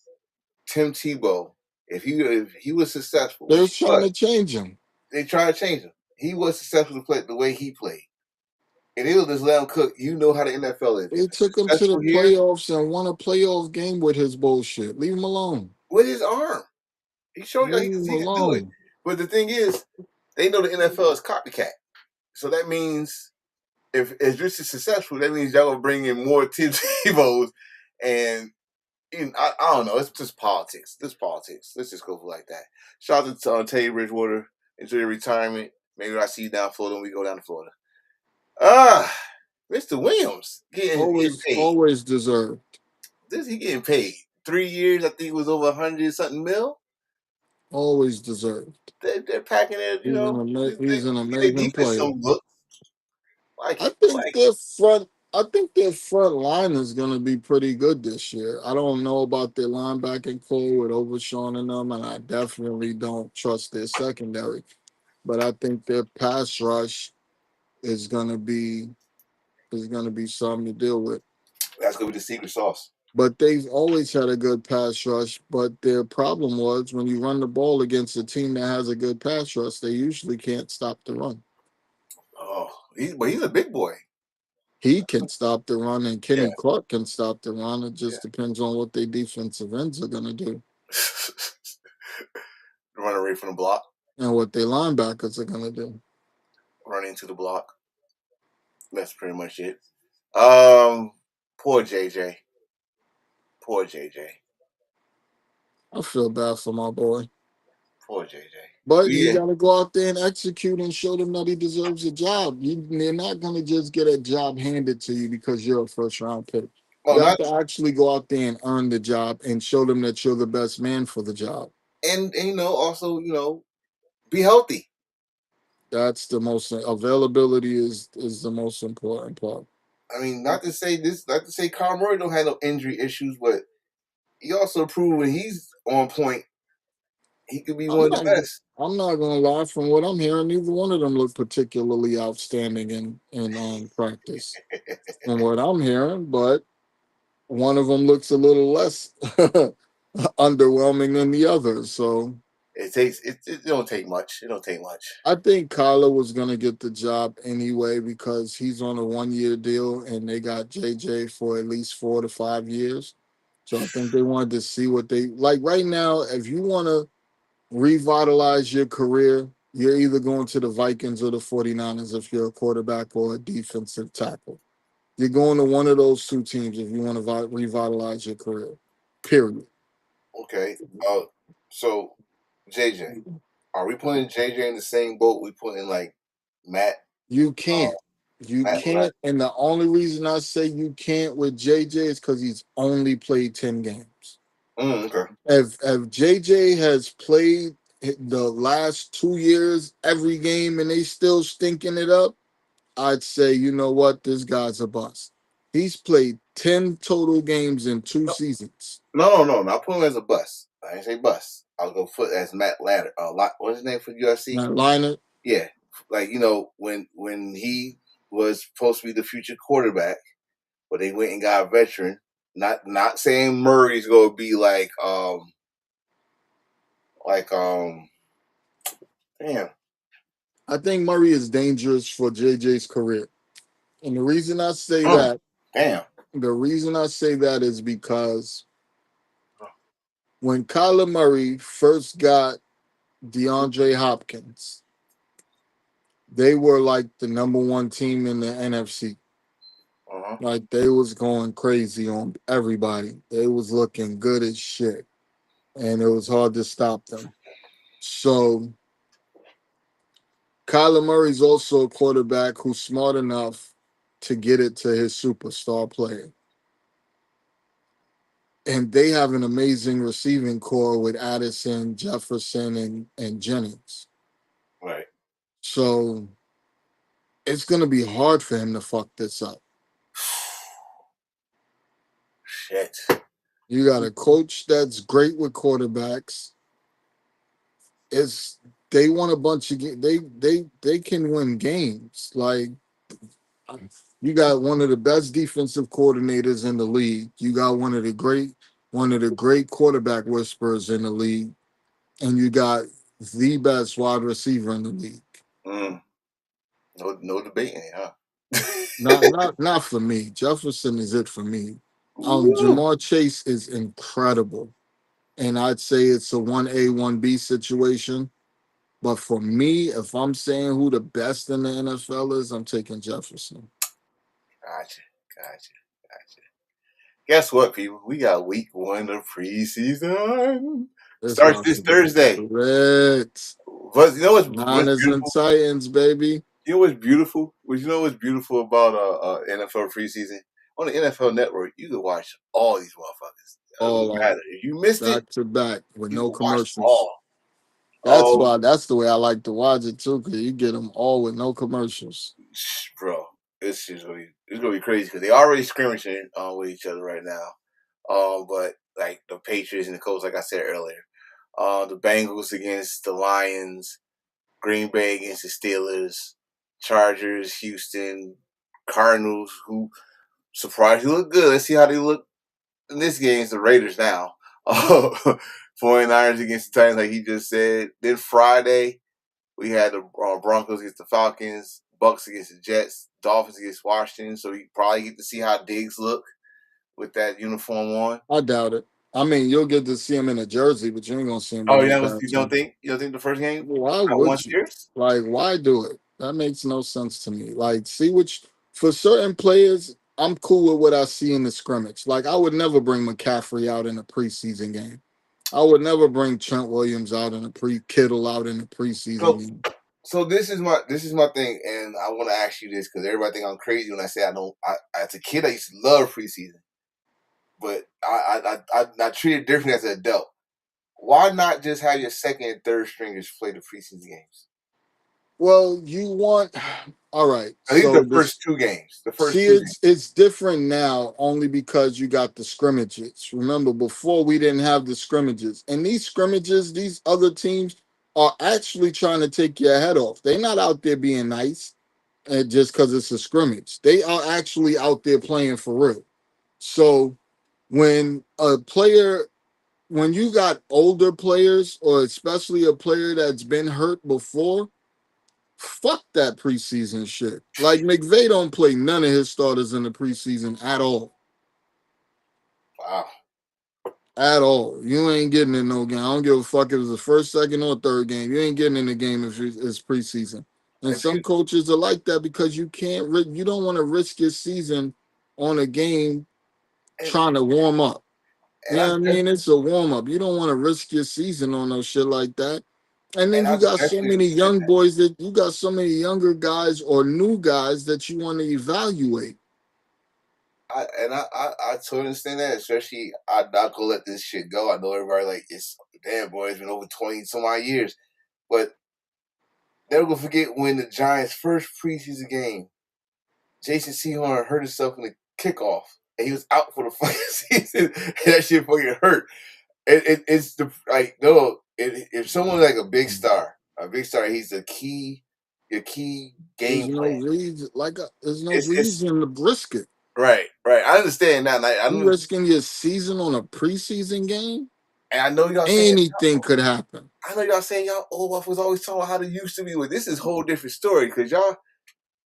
Tim Tebow, if he was successful, They which was he trying was, to change him. they tried to change him. He was successful to play the way he played. And they will just let him cook. You know how the NFL is. If They it's took him to the successful here, playoffs and won a playoff game with his bullshit. Leave him alone. with his arm, he showed you Leave him he can do it. alone. But the thing is, they know the NFL is copycat. So that means if this is successful, that means y'all gonna bring in more Tim Tebows, and I don't know. It's just politics. This politics. Let's just go for like that. Shout out to Teddy Bridgewater. Enjoy your retirement. Maybe I see you down Florida when we go down to Florida. Ah, Mr. Williams getting Always, paid. always deserved. He getting paid 3 years. I think it was over 100 something mil. Always deserved. They're packing it. He's an They amazing defense player. don't look like I it. think their front line is going to be pretty good this year. I don't know about their linebacking core with Overshawn and them, and I definitely don't trust their secondary. But I think their pass rush is going to be something to deal with. That's gonna be the secret sauce. But they've always had a good pass rush. But their problem was when you run the ball against a team that has a good pass rush, they usually can't stop the run. Oh, he's a big boy. He can stop the run, and Yeah, Kenny Clark can stop the run. It yeah. just depends on what their defensive ends are going to do Run away from the block, and what their linebackers are going to do. run into the block. That's pretty much it. Um, poor JJ. Poor JJ. I feel bad for my boy. Poor JJ. But you Yeah. got to go out there and execute and show them that he deserves a job. They're not going to just get a job handed to you because you're a first round pick. Oh, You have not to actually go out there and earn the job and show them that you're the best man for the job. and also be healthy. That's the most availability is the most important part. I mean, not to say this, not to say Kyle Murray don't have no injury issues, but he also proved when he's on point, he could be I'm one of the not best. I'm not gonna lie. From what I'm hearing, neither one of them look particularly outstanding in practice. From what I'm hearing, but one of them looks a little less underwhelming than the other. So It don't take much. It don't take much. I think Kyler was gonna get the job anyway because he's on a 1 year deal and they got JJ for at least 4 to 5 years. So I think they wanted to see what they like right now. If you want to revitalize your career, you're either going to the Vikings or the 49ers if you're a quarterback or a defensive tackle. You're going to one of those two teams if you want to revitalize your career. Period. Okay. So JJ, are we putting JJ in the same boat we put in like Matt? You Uh, can't. You Matt Lab? can't. And the only reason I say you can't with JJ is because he's only played 10 games. Okay. If JJ has played the last 2 years every game and they still stinking it up, I'd say, you know what, this guy's a bust. He's played 10 total games in two No, seasons. no. Not put him as a bust. I didn't say bust. I was gonna put as Matt Ladder. What's his name for UFC? Now, Liner, Yeah, like when he was supposed to be the future quarterback, but they went and got a veteran. Not saying Murray's gonna be like damn. I think Murray is dangerous for JJ's career. And Mm, damn. the reason I say that is because when Kyler Murray first got DeAndre Hopkins, they were like the number one team in the NFC. Uh-huh. Like they was going crazy on everybody. They was looking good as shit. And it was hard to stop them. So Kyler Murray's also a quarterback who's smart enough to get it to his superstar player. And they have an amazing receiving core with Addison, Jefferson, and Jennings. Right. So it's going to be hard for him to fuck this up. Shit. You got a coach that's great with quarterbacks. It's they won a bunch of they can win games. Like you got one of the best defensive coordinators in the league. You got one of the great quarterback whisperers in the league, and you got the best wide receiver in the league. Mm, no debating, huh? Not for me. Jefferson is it for me. Woo. Jamar Chase is incredible, and I'd say it's a 1A 1B situation. But for me, if I'm saying who the best in the NFL is, I'm taking Jefferson. Gotcha. Gotcha. Gotcha. Guess what, people? We got week 1 of preseason. It's Starts about this to get Thursday. lit. But you know what's Niners and beautiful? Titans, baby. You know what's beautiful? You know what's beautiful about NFL preseason? On the NFL Network, you can watch all these motherfuckers. It All doesn't of matter them, if you missed it. back to back with You no can watch commercials. all. Oh, That's the way I like to watch it too, because you get them all with no commercials. bro, it's gonna be crazy because they already scrimmaging with each other right now. But like the Patriots and the Colts, like I said earlier, the Bengals against the Lions, Green Bay against the Steelers, Chargers, Houston, Cardinals, who surprised he looked good. Let's see how they look in this game. It's the Raiders now. 49ers against the Titans, like he just said. Then Friday, we had the Broncos against the Falcons, Bucks against the Jets, Dolphins against Washington. So you probably get to see how Diggs look with that uniform on. I doubt it. I mean, you'll get to see him in a jersey, but you ain't gonna see him Oh, with you no don't, you don't badge. think you don't think the first game Why got one would you? series? Like, why do it? That makes no sense to me. Like, see which for certain players, I'm cool with what I see in the scrimmage. Like, I would never bring McCaffrey out in a preseason game. I would never bring Trent Williams out in a Kittle out in a preseason So game. so this is my thing, and I want to ask you this because everybody think I'm crazy when I say I don't. As a kid, I used to love preseason, but I treat it differently as an adult. Why not just have your second and third stringers play the preseason games? Well, you want all right. At least So the this first two games. The first see, two games. it's different now only because you got the scrimmages. Remember, before we didn't have the scrimmages, and these scrimmages, these other teams are actually trying to take your head off. They're not out there being nice just because it's a scrimmage. They are actually out there playing for real. So when a player, when you got older players, or especially a player that's been hurt before, fuck that preseason shit. Like McVay don't play none of his starters in the preseason at all. Wow. At all. You ain't getting in no game. I don't give a fuck if it's the first, second, or third game. You ain't getting in the game if it's preseason. And If some you coaches are like that because you can't. You don't want to risk your season on a game and trying to warm up. and You know what I mean? It's a warm up. You don't want to risk your season on no shit like that. And then I you got so definitely many understand young that. boys that you got so many younger guys or new guys that you want to evaluate. I totally understand that. Especially, I'm not gonna let this shit go. I know everybody like it's damn boy. It's been over 20 some odd years, but never gonna forget when the Giants' first preseason game, Jason Sehorn hurt himself in the kickoff, and he was out for the fucking season. And that shit fucking hurt. It's the like no. If someone's like a big star, he's the key, your key There's game no plan. reason, there's no It's reason to risk it. right. I understand that. And I You know, risking your season on a preseason game? and I know y'all saying Anything could happen. I know y'all saying y'all old waffles always talking about how they used to be. Well, this is a whole different story because y'all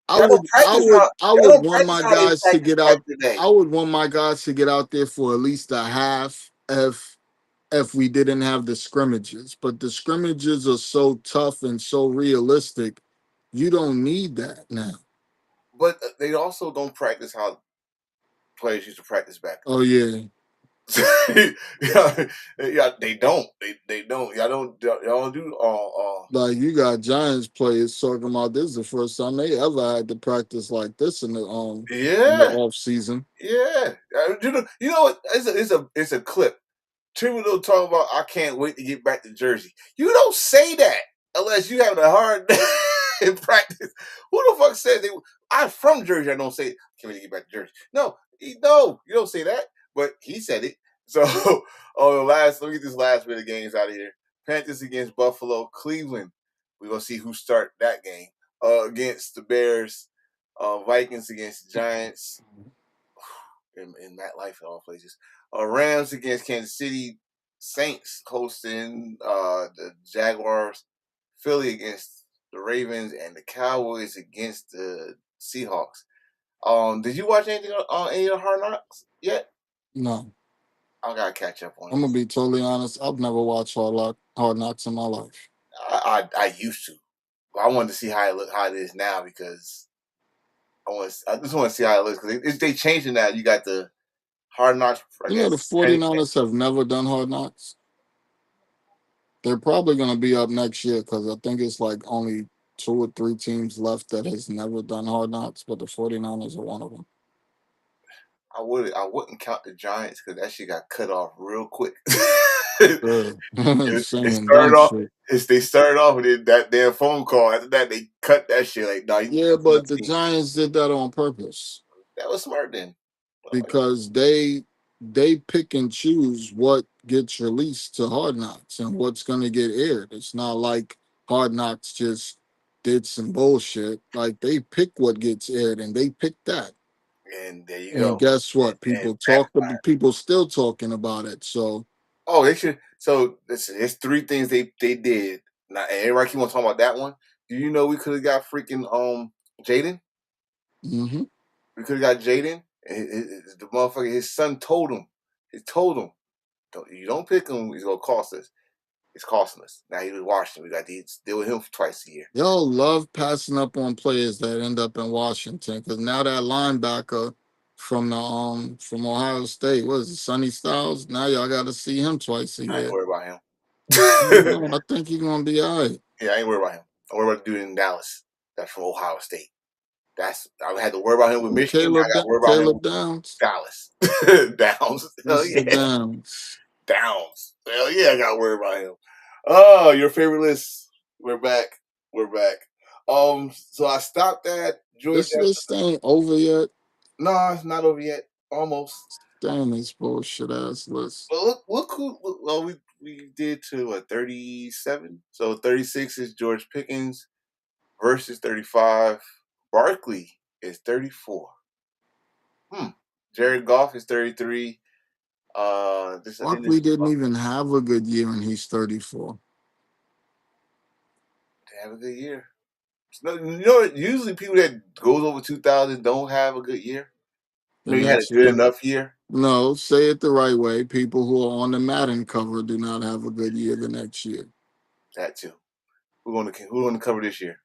don't practice how I y'all would don't want practice my how they guys to practice get back out. today. I would want my guys to get out there for at least a half if we didn't have the scrimmages. But the scrimmages are so tough and so realistic, you don't need that now. But they also don't practice how players used to practice back Oh yeah. then. Yeah, they don't. They don't. Y'all don't do. Like you got Giants players talking about this is the first time they ever had to practice like this in the Yeah, off season. yeah. You know what? It's a clip. Thibodeau talking about I can't wait to get back to Jersey. You don't say that unless you having a hard day in practice. Who the fuck says they? I'm from Jersey. I don't say can't wait to get back to Jersey. No, you don't say that. But he said it. So let me get this last bit of games out of here. Panthers against Buffalo, Cleveland. We're gonna see who start that game against the Bears. Vikings against the Giants in that life in all places. Rams against Kansas City, Saints hosting the Jaguars, Philly against the Ravens, and the Cowboys against the Seahawks. Did you watch anything on any of the Hard Knocks yet? No. I gotta catch up on I'm it. gonna be totally honest. I've never watched Hard Knocks in my life. I used to. But I wanted to see how it is now because I just want to see how it looks because they changing that. You got the Hard Knocks, I You know the guess. Penny. 49ers have never done Hard Knocks. They're probably gonna be up next year because I think it's like only two or three teams left that has never done Hard Knocks, but the 49ers are one of them. I wouldn't count the Giants because that shit got cut off real quick. Yeah. It Saying started dumb off. shit. They started off with that damn phone call. After that, they cut that shit. Like, no, you Yeah, but the team. Giants did that on purpose That was smart then. because they pick and choose what gets released to Hard Knocks and what's gonna get aired. It's not like Hard Knocks just did some bullshit. Like they pick what gets aired and they pick that. And there you And go. guess what? And backfire. People still talking about it. So Oh, they should. So listen, there's three things they did. Now, and everybody keep on talking about that one. Do you know we could have got freaking Jaden? hmm We could have got Jaden. And the motherfucker, his son told him. He told him, you don't pick him, he's gonna cost us. It's costing us. Now he's in Washington. We got to deal with him twice a year. y'all love passing up on players that end up in Washington because now that linebacker from Ohio State, what is it, Sonny Styles? Now y'all got to see him twice a I ain't year. worried about him. No, I think he's gonna be all right. Yeah, I ain't worried about him. I'm worried about the dude in Dallas. That's from Ohio State. I had to worry about him with Michigan. I got to worry about him Caleb with Downs, Dallas. Downs. Hell Mr. yeah. Downs. Downs. Hell yeah, I got to worry about him. Oh, your favorite list. We're back. We're back. So I stopped at George. This list ain't over yet. No, it's not over yet. Almost. Damn this bullshit ass list. But look who. Well, we did to what 37. So 36 is George Pickens versus 35. Barkley is 34. Jared Goff is 33. This I think this Barkley didn't even have a good year, and he's 34. they have a good year. No, you know, usually people that goes over 2,000 don't have a good year. The You had a next good year. enough year. No, say it the right way. People who are on the Madden cover do not have a good year the next year. That too. Who going to cover this year?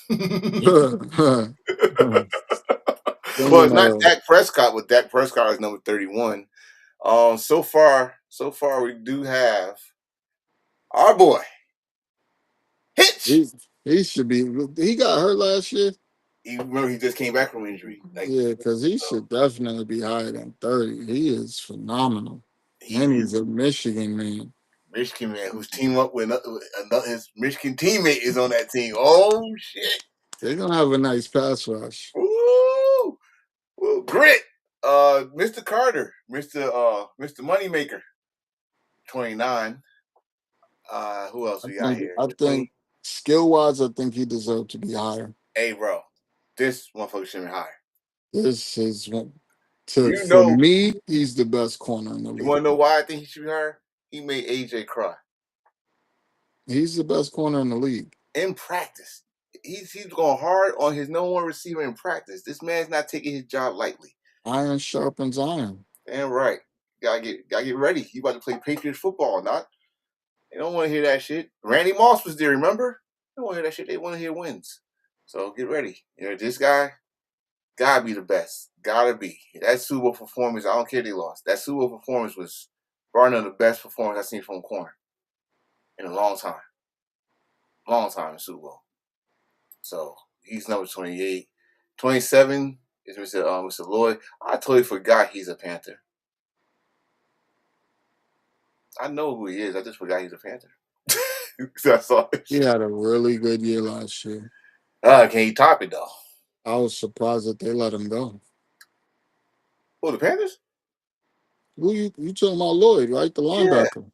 Well, it's Then, not Dak Prescott. With Dak Prescott is number 31. So far, we do have our boy Hitch. he, he should be. He got hurt last year. Remember, he just came back from injury. Like Yeah, because he so should definitely be higher than 30. He is phenomenal. And he's he's a Michigan man. Michigan man who's team up with another his Michigan teammate is on that team. Oh shit! They're gonna have a nice pass rush. Woo! Woo! Grit. Mr. Carter, Mr. Moneymaker, 29. Who else we got here? I 20. think skill wise, I think he deserved to be higher. Hey, bro, this motherfucker should be higher. This is one You for know, me, he's the best corner in the you want league. to know why I think he should be higher? He made AJ cry He's the best corner in the league. in practice. He's going hard on his number one receiver in practice. This man's not taking his job lightly. Iron sharpens iron. Damn right. Gotta get ready. You about to play Patriots football, not? They don't want to hear that shit. Randy Moss was there, remember? They don't want to hear that shit. They want to hear wins. So get ready. This guy gotta be the best. Gotta be. That Super Bowl performance, I don't care if they lost. That Super Bowl performance was one of the best performance I've seen from a corner in a long time. Long time in Super Bowl. So he's number 28. 27 is Mr. Lloyd. I totally forgot he's a Panther. I know who he is. I just forgot he's a Panther. That's all. He had a really good year last year. Can he top it though? I was surprised that they let him go. Oh, the Panthers? Who you talking about Lloyd, right? The Yeah, linebacker.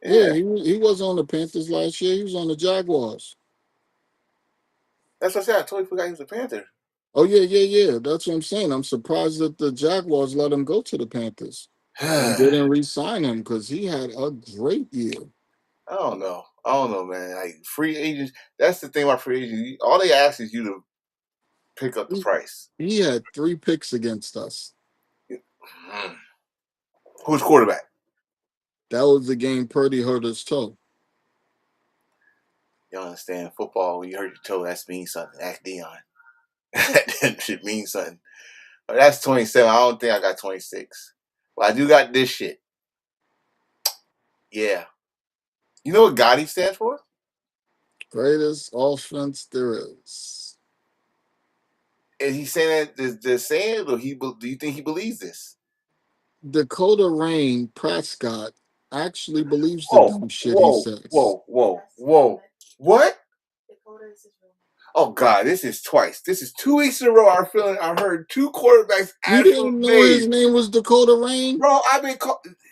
Yeah, yeah. he was on the Panthers last year. He was on the Jaguars. That's what I said. I totally forgot he was a Panther. Oh yeah. That's what I'm saying. I'm surprised that the Jaguars let him go to the Panthers and I didn't re-sign him because he had a great year. don't know. I don't know, man. Like free agents. That's the thing about free agents. All they ask is you to pick up the He, price. he had 3 picks against us. Mm. Who's quarterback? That was the game Purdy hurt his toe. You understand football? When you hurt your toe, that means something. Ask Dion. That should mean something. But that's 27. I don't think I got 26. But I do got this shit. Yeah. You know what Gotti stands for? Greatest offense there is. Is he saying that they're saying it, or do you think he believes this? Dakota Rain Prescott actually believes the Oh, dumb shit he whoa, says. whoa, whoa, whoa. What? Oh God, this is twice. This is 2 weeks in a row. I heard two quarterbacks' You actual didn't know his names. name was Dakota Rain? Bro,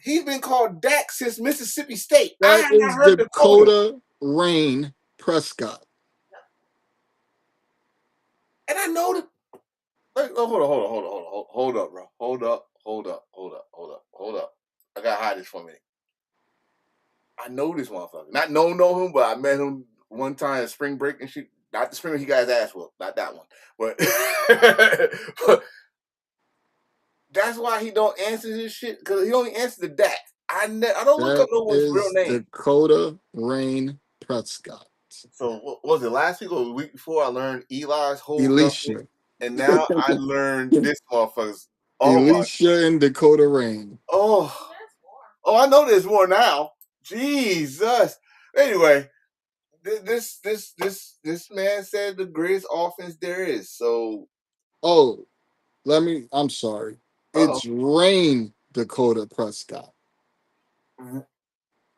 he's been called Dak since Mississippi State. I That have not is heard Dakota. Dakota Rain Prescott. And I know that Hold up, bro. Hold up. I gotta hide this for a minute. I know this motherfucker. Not know him, but I met him one time at spring break and shit. Not the spring he got his ass whooped, not that one. But, but that's why he don't answer his shit because he only answers the Dak. I don't look up That no one's real is name. Dakota Rain Prescott. So what was it last week or the week before? I learned Eli's whole government, Elisha. and now I learned this motherfucker's. Oh my! Elisha and Dakota Rain. Oh, I know there's more now. Jesus. Anyway, this man said the greatest offense there is. So, Oh, I'm sorry. oh, It's Rain Dakota Prescott.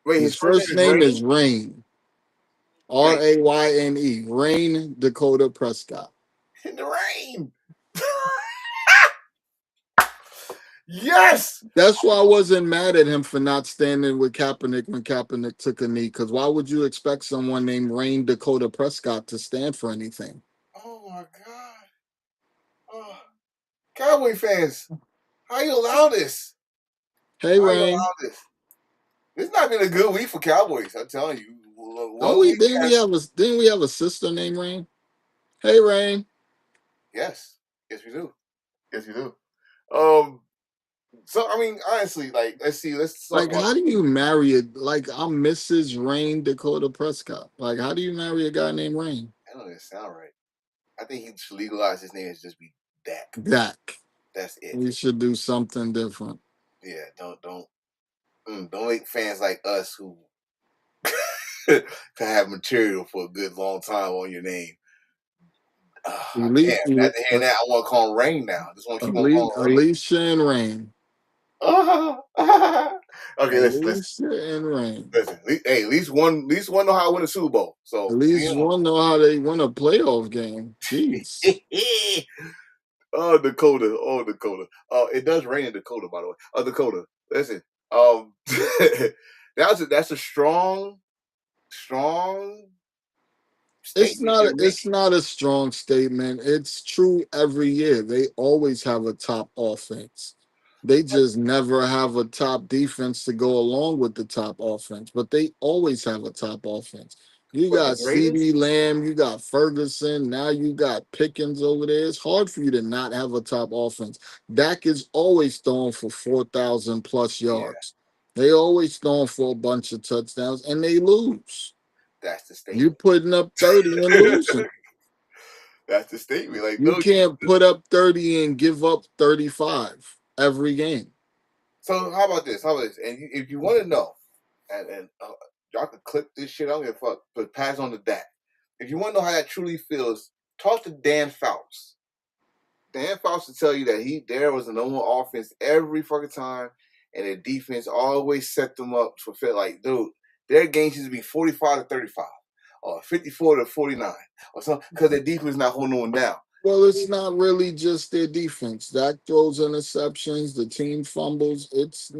wait, his His first name first is name Rain. is Rain. Wait, Rayne. Rain Dakota Prescott. in the rain. Yes. That's why I wasn't mad at him for not standing with Kaepernick when Kaepernick took a knee. Because why would you expect someone named Rain Dakota Prescott to stand for anything? Oh my God. Oh. Cowboy fans, how you allow this? Hey, How you Rain. allow this? It's not been a good week for Cowboys. I'm telling you. Oh, One week has didn't we have a sister named Rain? Hey, Rain. yes, yes we do, yes we do. Um, so I mean, honestly, like let's see, let's talk Like, about. how do you marry it? Like, I'm Mrs. Rain Dakota Prescott. Like, how do you marry a guy named Rain? I don't even sound right. I think he should legalize his name as just be Dak. Dak. That's it. We should do something different. Yeah, don't make fans like us who can have material for a good long time on your name. I Elite, can't. After hearing that, I want to call him Rain now. I just want to keep on Elite, calling him Rain. Alicia and Rain. Okay, listen. Alicia and Rain. Listen, hey, at least one know how to win a Super Bowl. At So least one know how they win a playoff game. Jeez. oh Dakota, it does rain in Dakota, by the way. Dakota, listen, that's a strong statement you're It's making. not a strong statement. It's true every year. They always have a top offense. They just never have a top defense to go along with the top offense, but they always have a top offense. You But the got greatest, CeeDee Lamb, you got Ferguson, now you got Pickens over there. It's hard for you to not have a top offense. Dak is always throwing for 4,000 plus yeah, yards. They always throwing for a bunch of touchdowns and they lose. that's the You statement. putting up 30 and losing. That's the statement. Like, You no. can't put up 30 and give up 35 every game. So how about this? And if you want to know, and y'all can clip this shit. I don't give a fuck. But pass on to that. If you want to know how that truly feels, talk to Dan Fouts. Dan Fouts will tell you that there was a number offense every fucking time, and the defense always set them up for fit. Like, dude, their games used to be 45-35, or 54-49, or something, because their defense not holding one down. Well, it's not really just their defense. Dak throws interceptions, the team fumbles. It's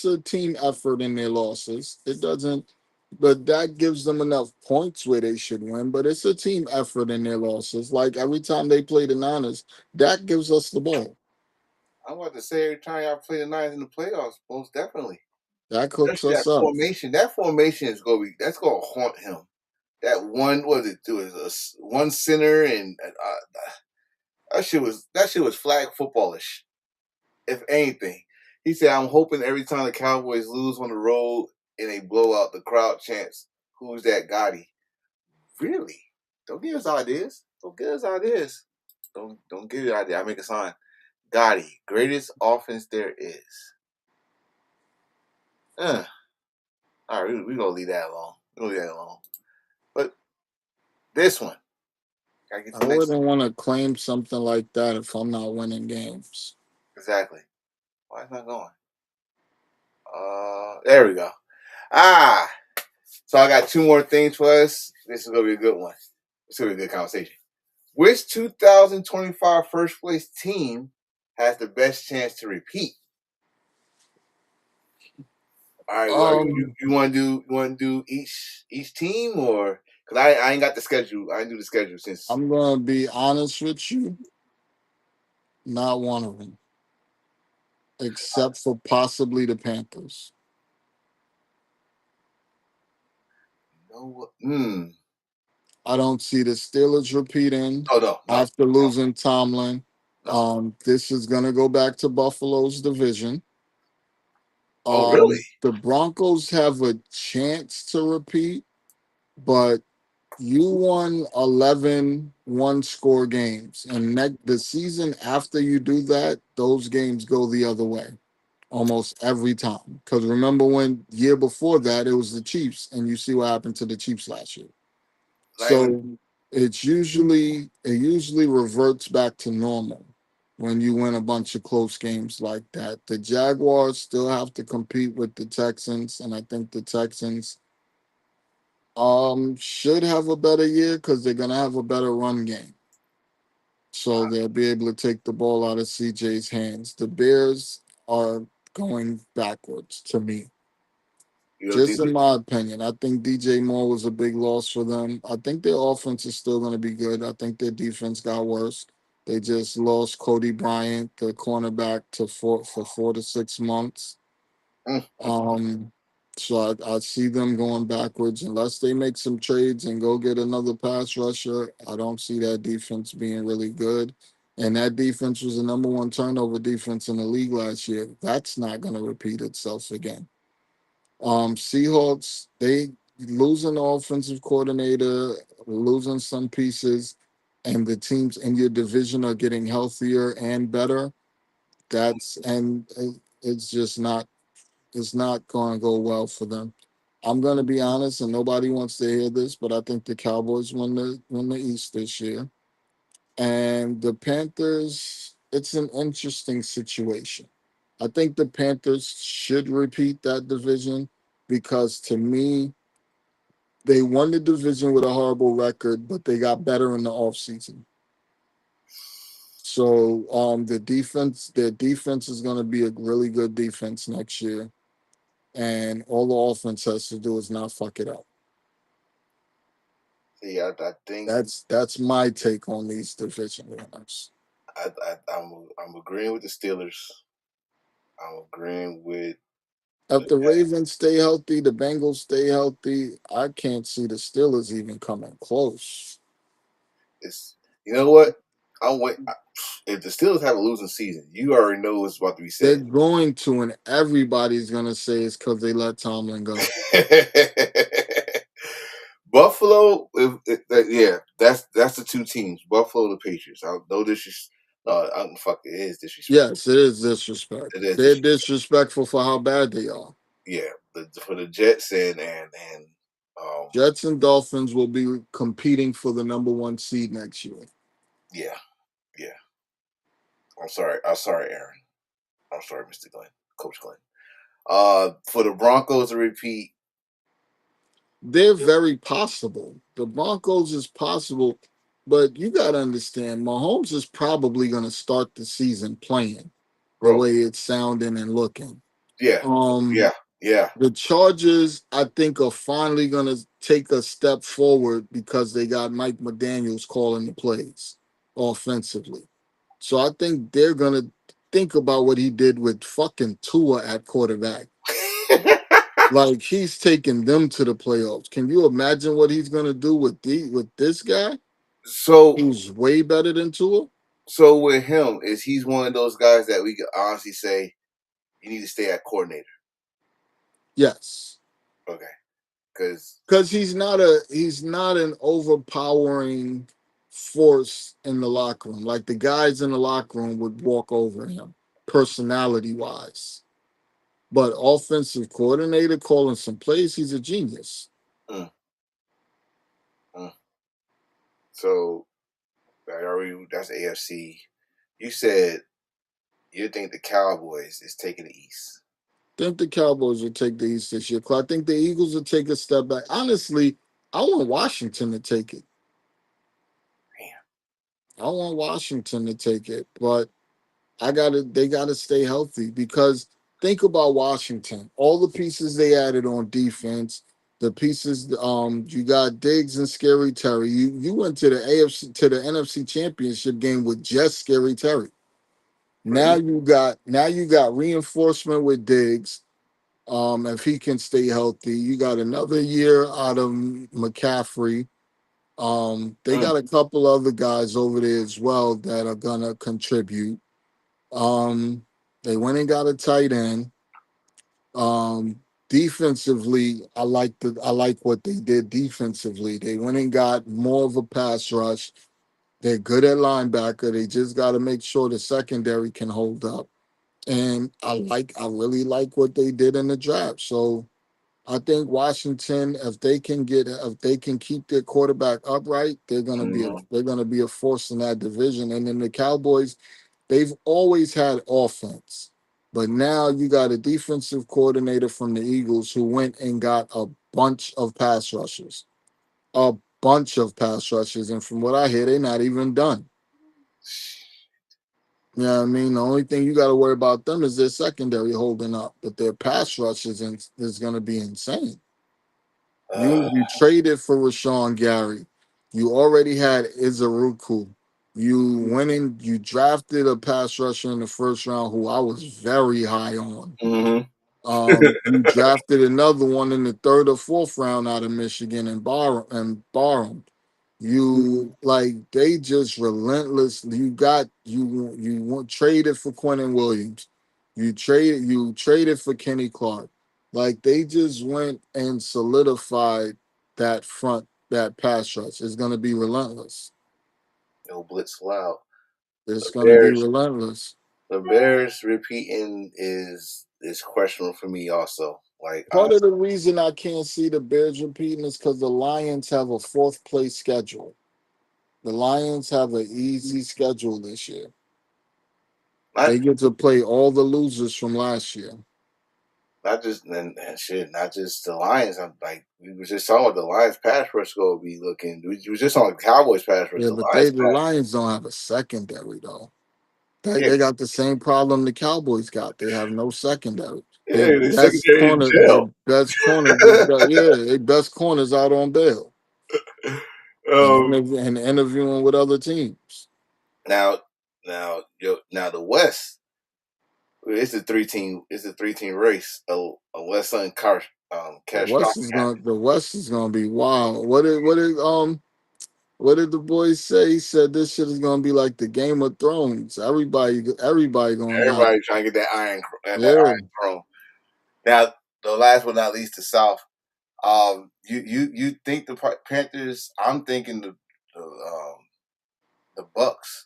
a team effort in their losses. It doesn't, but that gives them enough points where they should win. But it's a team effort in their losses. Like every time they play the Niners, Dak gives us the ball. I'm about to say every time y'all play the Niners in the playoffs, most definitely. Dak hooks Especially us up. that formation is that's gonna haunt him. That one, what did it do? Is one center, and that shit was flag footballish. If anything, he said, "I'm hoping every time the Cowboys lose on the road and they blow out, the crowd chants, 'Who's that Gotti?'" Really? Don't give us ideas. Don't give us ideas. Don't give you idea. I make a sign. Gotti, greatest offense there is. All right, we gonna leave that alone. But this one, gotta get to I the next one. wouldn't want to claim something like that if I'm not winning games. Exactly. Why is it not going? There we go. Ah, so I got two more things for us. This is gonna be a good one. It's gonna be a good conversation. Which 2025 first place team has the best chance to repeat? All right, well, Um, you want to do each team, or because I ain't got the schedule. I didn't do the schedule since. I'm gonna be honest with you. Not one of them, except for possibly the Panthers. No. Hmm. I don't see the Steelers repeating Oh no, no, after no, losing Tomlin. no. This is going to go back to Buffalo's division. Oh really? The Broncos have a chance to repeat, but you won 11 one-score games. And the season after you do that, those games go the other way almost every time. Because remember when year before that, it was the Chiefs, and you see what happened to the Chiefs last year. Not even. So it usually reverts back to normal when you win a bunch of close games like that. The Jaguars still have to compete with the Texans, and I think the Texans should have a better year because they're gonna have a better run game. So they'll be able to take the ball out of CJ's hands. The Bears are going backwards to me. You don't Just think in my opinion, I think DJ Moore was a big loss for them. I think their offense is still going to be good. I think their defense got worse. They just lost Cody Bryant, the cornerback, to for 4 to 6 months. mm, Um, so I see them going backwards unless they make some trades and go get another pass rusher. I don't see that defense being really good. And that defense was the number one turnover defense in the league last year. That's not going to repeat itself again. Seahawks, they losing the offensive coordinator, losing some pieces, and the teams in your division are getting healthier and better. It's just not it's not going to go well for them. I'm going to be honest, and nobody wants to hear this, but I think the Cowboys win the East this year, and the Panthers. It's an interesting situation. I think the Panthers should repeat that division because to me, they won the division with a horrible record, but they got better in the offseason. So their defense is going to be a really good defense next year, and all the offense has to do is not fuck it up. see, I think That's my take on these division winners. I'm agreeing with the Steelers. I'm agreeing with If the the Ravens stay healthy, the Bengals stay healthy, I can't see the Steelers even coming close. it's. You know what? I'm wait. If the Steelers have a losing season, you already know what's about to be They're said. going to, and everybody's gonna say it's because they let Tomlin go. Buffalo, yeah, that's the two teams. Buffalo, and the Patriots. I no disrespect. No, fuck. It is disrespectful. Yes, it is disrespect. It is They're disrespect. disrespectful for how bad they are. Yeah, for the Jets and um Jets and Dolphins will be competing for the number one seed next year. yeah, yeah. I'm sorry. I'm sorry, Aaron. I'm sorry, Mr. Glenn, Coach Glenn. For the Broncos to repeat, They're very possible. The Broncos is possible, but you got to understand, Mahomes is probably going to start the season playing the bro. way it's sounding and looking. Yeah, Um, yeah, yeah. the Chargers, I think, are finally going to take a step forward because they got Mike McDaniels calling the plays offensively. So I think they're going to think about what he did with fucking Tua at quarterback. Like he's taking them to the playoffs. Can you imagine what he's gonna do with this guy so who's way better than Tua? so with him, is he's one of those guys that we could honestly say you need to stay at coordinator. Yes, Okay, because because he's not an overpowering force in the locker room. Like the guys in the locker room would walk over him, personality wise. But offensive coordinator calling some plays, he's a genius. mm, mm. So that's AFC. You said you think the Cowboys is taking the East. Think the Cowboys will take the East this year. 'Cause I think the Eagles will take a step back. Honestly, I want Washington to take it. Man, I want Washington to take it, but they gotta stay healthy because think about Washington. All the pieces they added on defense, the pieces you got Diggs and Scary Terry. You went to the NFC to the NFC championship game with just Scary Terry. Now you got reinforcement with Diggs. If he can stay healthy, you got another year out of McCaffrey. They Mm. got a couple other guys over there as well that are gonna contribute. Um, they went and got a tight end. Defensively, I like what they did defensively. They went and got more of a pass rush. They're good at linebacker. They just got to make sure the secondary can hold up. And I really like what they did in the draft. So I think Washington, if they can keep their quarterback upright, Mhm. they're gonna be a force in that division. And then the Cowboys, they've always had offense, but now you got a defensive coordinator from the Eagles who went and got a bunch of pass rushers, and from what I hear, they're not even done. You know what I mean? The only thing you got to worry about them is their secondary holding up, but their pass rush is going to be insane. Uh, You traded for Rashawn Gary. You already had Izaruku. You went in, you drafted a pass rusher in the first round who I was very high on. mhm. You drafted another one in the third or fourth round out of Michigan and Barham. You like they just relentless. Traded for Quentin Williams. You traded for Kenny Clark. Like they just went and solidified that pass rush. It's gonna be relentless. No blitz allowed. It's The gonna be Bears, relentless. the Bears repeating is questionable for me also. Like Part of the reason I can't see the Bears repeating is because the Lions have a fourth place schedule. The Lions have an easy schedule this year. not They get to play all the losers from last year. not just and shit, not just the Lions. I'm like we was just talking about the Lions pass rush go be looking. We was just on the Cowboys pass rush. Yeah, The but Lions the pass. Lions don't have a secondary though. They, Yeah, they got the same problem the Cowboys got. They have no secondary. yeah, the secondary in Their jail. best corner, yeah, their best corners out on bail and, um, and interviewing with other teams. now, now the West. It's a 3-team race. Unless something catastrophic happens. The West is gonna be wild. What did the boys say? He said this shit is gonna be like the Game of Thrones. Everybody gonna got Everybody trying to get that yeah. iron throne. Now, the last but not least, the South. You think the Panthers? I'm thinking the Bucks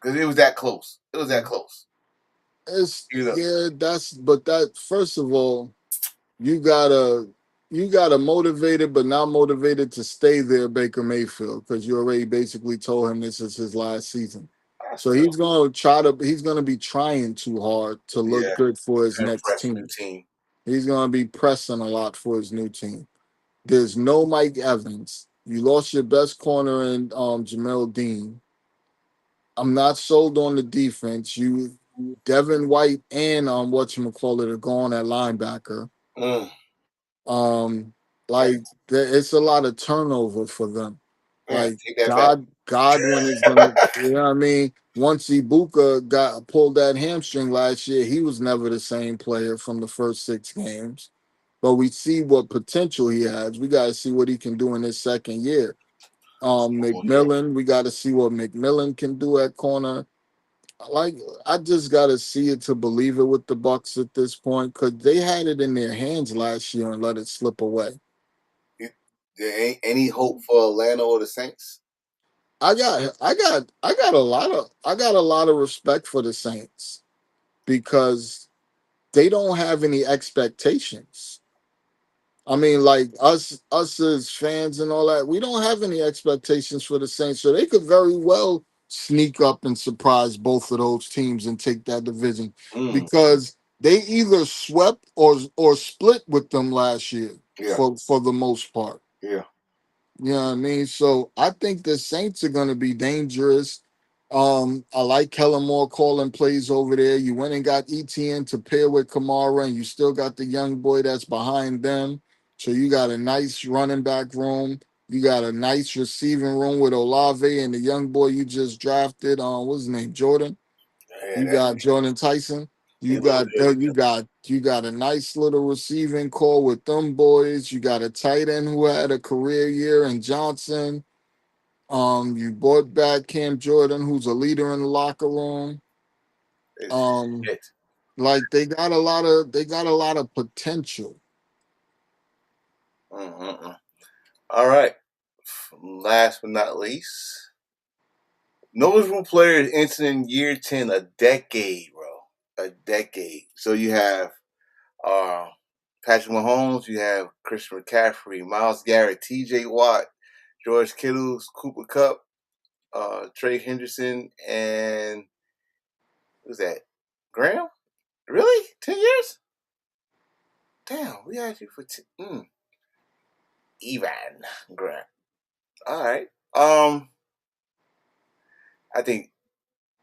because it was that close. It was that close. It's You know, yeah, that first of all, you gotta motivated but not motivated to stay there, Baker Mayfield, because you already basically told him this is his last season. I So still he's gonna be trying too hard to look yeah, good for his next impressed new team. team. He's gonna be pressing a lot for his new team. There's no Mike Evans. You lost your best corner in Jamel Dean. I'm not sold on the defense. You Devin White and whatchamacallit are going at linebacker. Mm, Um, man, it's a lot of turnover for them. man, Like take that back. Godwin is gonna, you know what I mean? Once Ibuka got pulled that hamstring last year, he was never the same player from the first 6 games. But we see what potential he has. We got to see what he can do in his second year. Yeah. McMillan, we got to see what McMillan can do at corner. Like I just got to see it to believe it with the Bucks at this point because they had it in their hands last year and let it slip away. There ain't any hope for Atlanta or the Saints. I got a lot of respect for the Saints because they don't have any expectations. I mean, like us as fans and all that, we don't have any expectations for the Saints, so they could very well sneak up and surprise both of those teams and take that division Mm, because they either swept or split with them last year yeah, for the most part. yeah. You know what I mean? So I think the Saints are going to be dangerous. I like Kellen Moore calling plays over there. You went and got ETN to pair with Kamara, and you still got the young boy that's behind them. So you got a nice running back room. You got a nice receiving room with Olave and the young boy you just drafted. What's his name? Jordan. Yeah, You got Jordan Tyson. he You looked got good. you got a nice little receiving core with them boys. You got a tight end who had a career year in Johnson. You brought back Cam Jordan, who's a leader in the locker room. It's Um, shit. like they got a lot of potential. Mm-mm-mm. All right. Last but not least, noticeable players entering year 10, a decade, bro. A decade. So you have uh, Patrick Mahomes, you have Christian McCaffrey, Myles Garrett, TJ Watt, George Kittles, Cooper Cup, Trey Henderson, and who's that? Graham? Really? 10 years? Damn, we had you for Evan Graham. All right. I think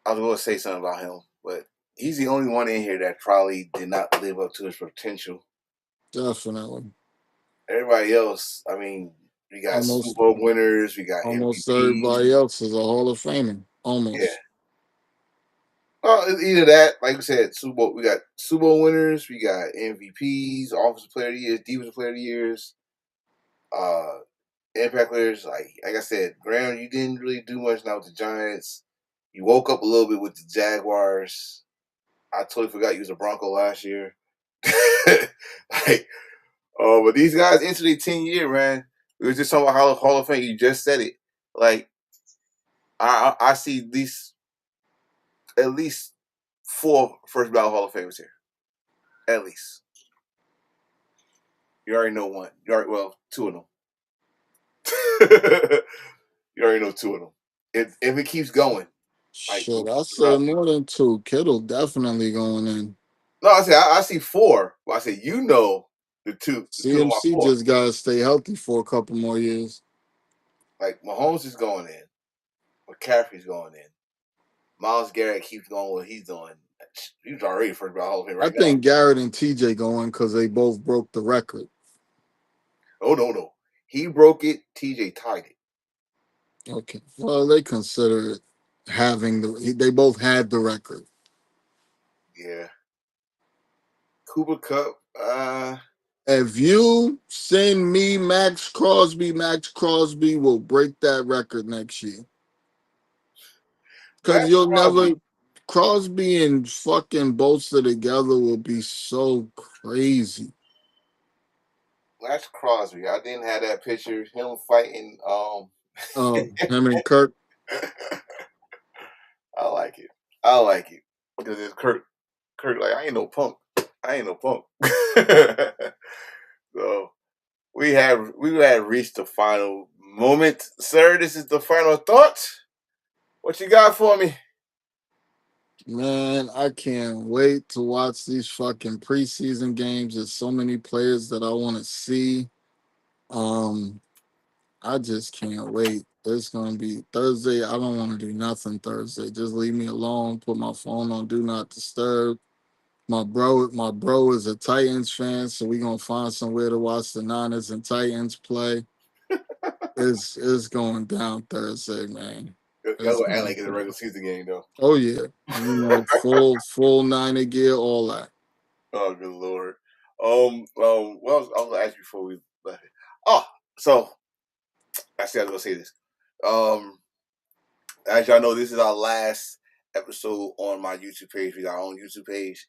I was going to say something about him, but he's the only one in here that probably did not live up to his potential. Definitely. Everybody else, I mean, we got Super Almost Bowl winners, we got almost MVPs. everybody else is a Hall of Famer. Yeah. Almost. Well, either that, like we said, Super Bowl. We got Super Bowl winners, we got MVPs, Offensive Player of the Years, Defensive Player of the Years, uh, impact players. Like I said, Graham, you didn't really do much now with the Giants. You woke up a little bit with the Jaguars. I totally forgot you was a Bronco last year. like, but these guys into their 10 year, man. We were just talking about Hall of Fame. You just said it. Like, I see these at least four first ballot Hall of Famers here. At least. You already know one. Two of them. You already know two of them. If it keeps going, like Shit, I throughout said more than two. Kittle definitely going in. no, I see four. Well, I say the two of my CMC four. just gotta stay healthy for a couple more years. Like Mahomes is going in, McCaffrey's going in, Myles Garrett keeps going what he's doing. He's already first ballot Hall of Fame I right now. think Garrett and TJ going because they both broke the record. Oh no, he broke it. TJ tied it. Okay. Well, they consider it having they both had the record. Yeah, Cooper Cup. If you send me Max Crosby will break that record next year. Because Max you'll never Crosby. Crosby and fucking Bolster together will be so crazy. Max Crosby. I didn't have that picture. Him fighting. Oh, him and Kirk. I like it. I like it because it's Kirk. Kirk, like I ain't no punk. I ain't no punk. So we had reached the final moment, sir. This is the final thought. What you got for me? Man, I can't wait to watch these fucking preseason games. There's so many players that I want to see. Um, I just can't wait. It's gonna be Thursday. I don't want to do nothing Thursday. Just leave me alone. Put my phone on do not disturb. My bro is a Titans fan, so we gonna find somewhere to watch the Niners and Titans play. It's going down Thursday, man. Y'all It's gonna act going like it's a down. regular season game though. Oh yeah, full Niner gear, all that. Oh good lord. What I was gonna ask you before we left it. Oh, so I said I was gonna say this. Um, as y'all know, this is our last episode on my YouTube page. We got our own YouTube page.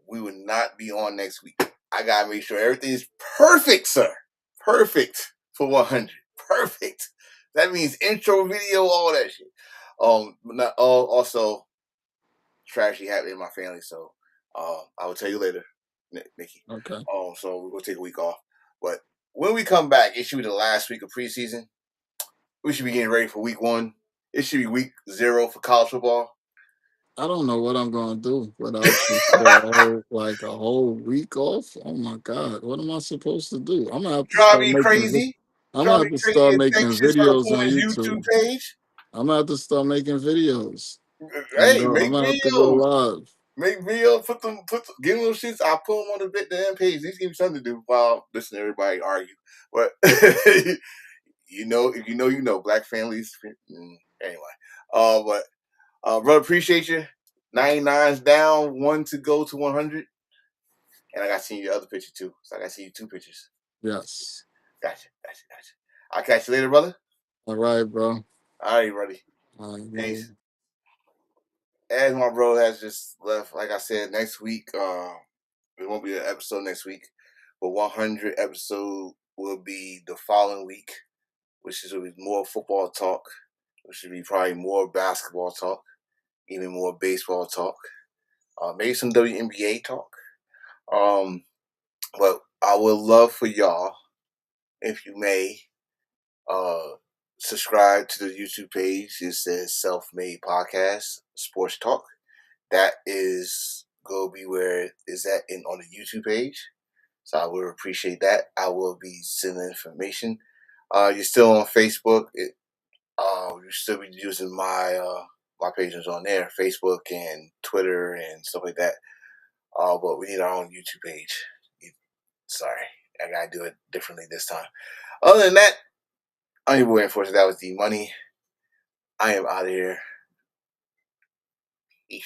We will not be on next week. I gotta make sure everything is perfect, sir. Perfect for 100. Perfect. That means intro video, all that shit. Not also tragedy happened in my family, so I will tell you later, Nikki. Okay. So we're gonna take a week off, but when we come back, it should be the last week of preseason. We should be getting ready for week one. It should be week 0 for college football. I don't know what I'm gonna do without you for a whole week off. Oh my god, what am I supposed to do? I'm gonna have to Drive start me making. crazy. I'm gonna Drive have me to crazy start and making text you so I can videos put on on his YouTube YouTube. page. I'm gonna have to start making videos. Hey, I'm make gonna have to go videos. live. Make videos. Give them those shits. I'll put them on the damn page. These give me something to do while listening to everybody argue. But if you know, Black families. Anyway, but brother, appreciate you. 99's down, 1 to go to 100. And I got to see your other picture too. So I got to see you 2 pictures. Yes. Gotcha. I'll catch you later, brother. All right, bro. All right, buddy. All right, Thanks. man. As my bro has just left, like I said, next week, it won't be an episode next week, but 100 episode will be the following week, which is will be more football talk, which should be probably more basketball talk, even more baseball talk, maybe some WNBA talk. But I would love for y'all, if you may, subscribe to the YouTube page. It says Self Made Podcast Sports Talk. That is going to be where is that in on the YouTube page. So I would appreciate that. I will be sending information. You're still on Facebook. You still be using my pages on there, Facebook and Twitter and stuff like that. But we need our own YouTube page. Sorry, I gotta do it differently this time. Other than that, I'm your boy Enforcer. That was D Money. I am out of here. Eesh.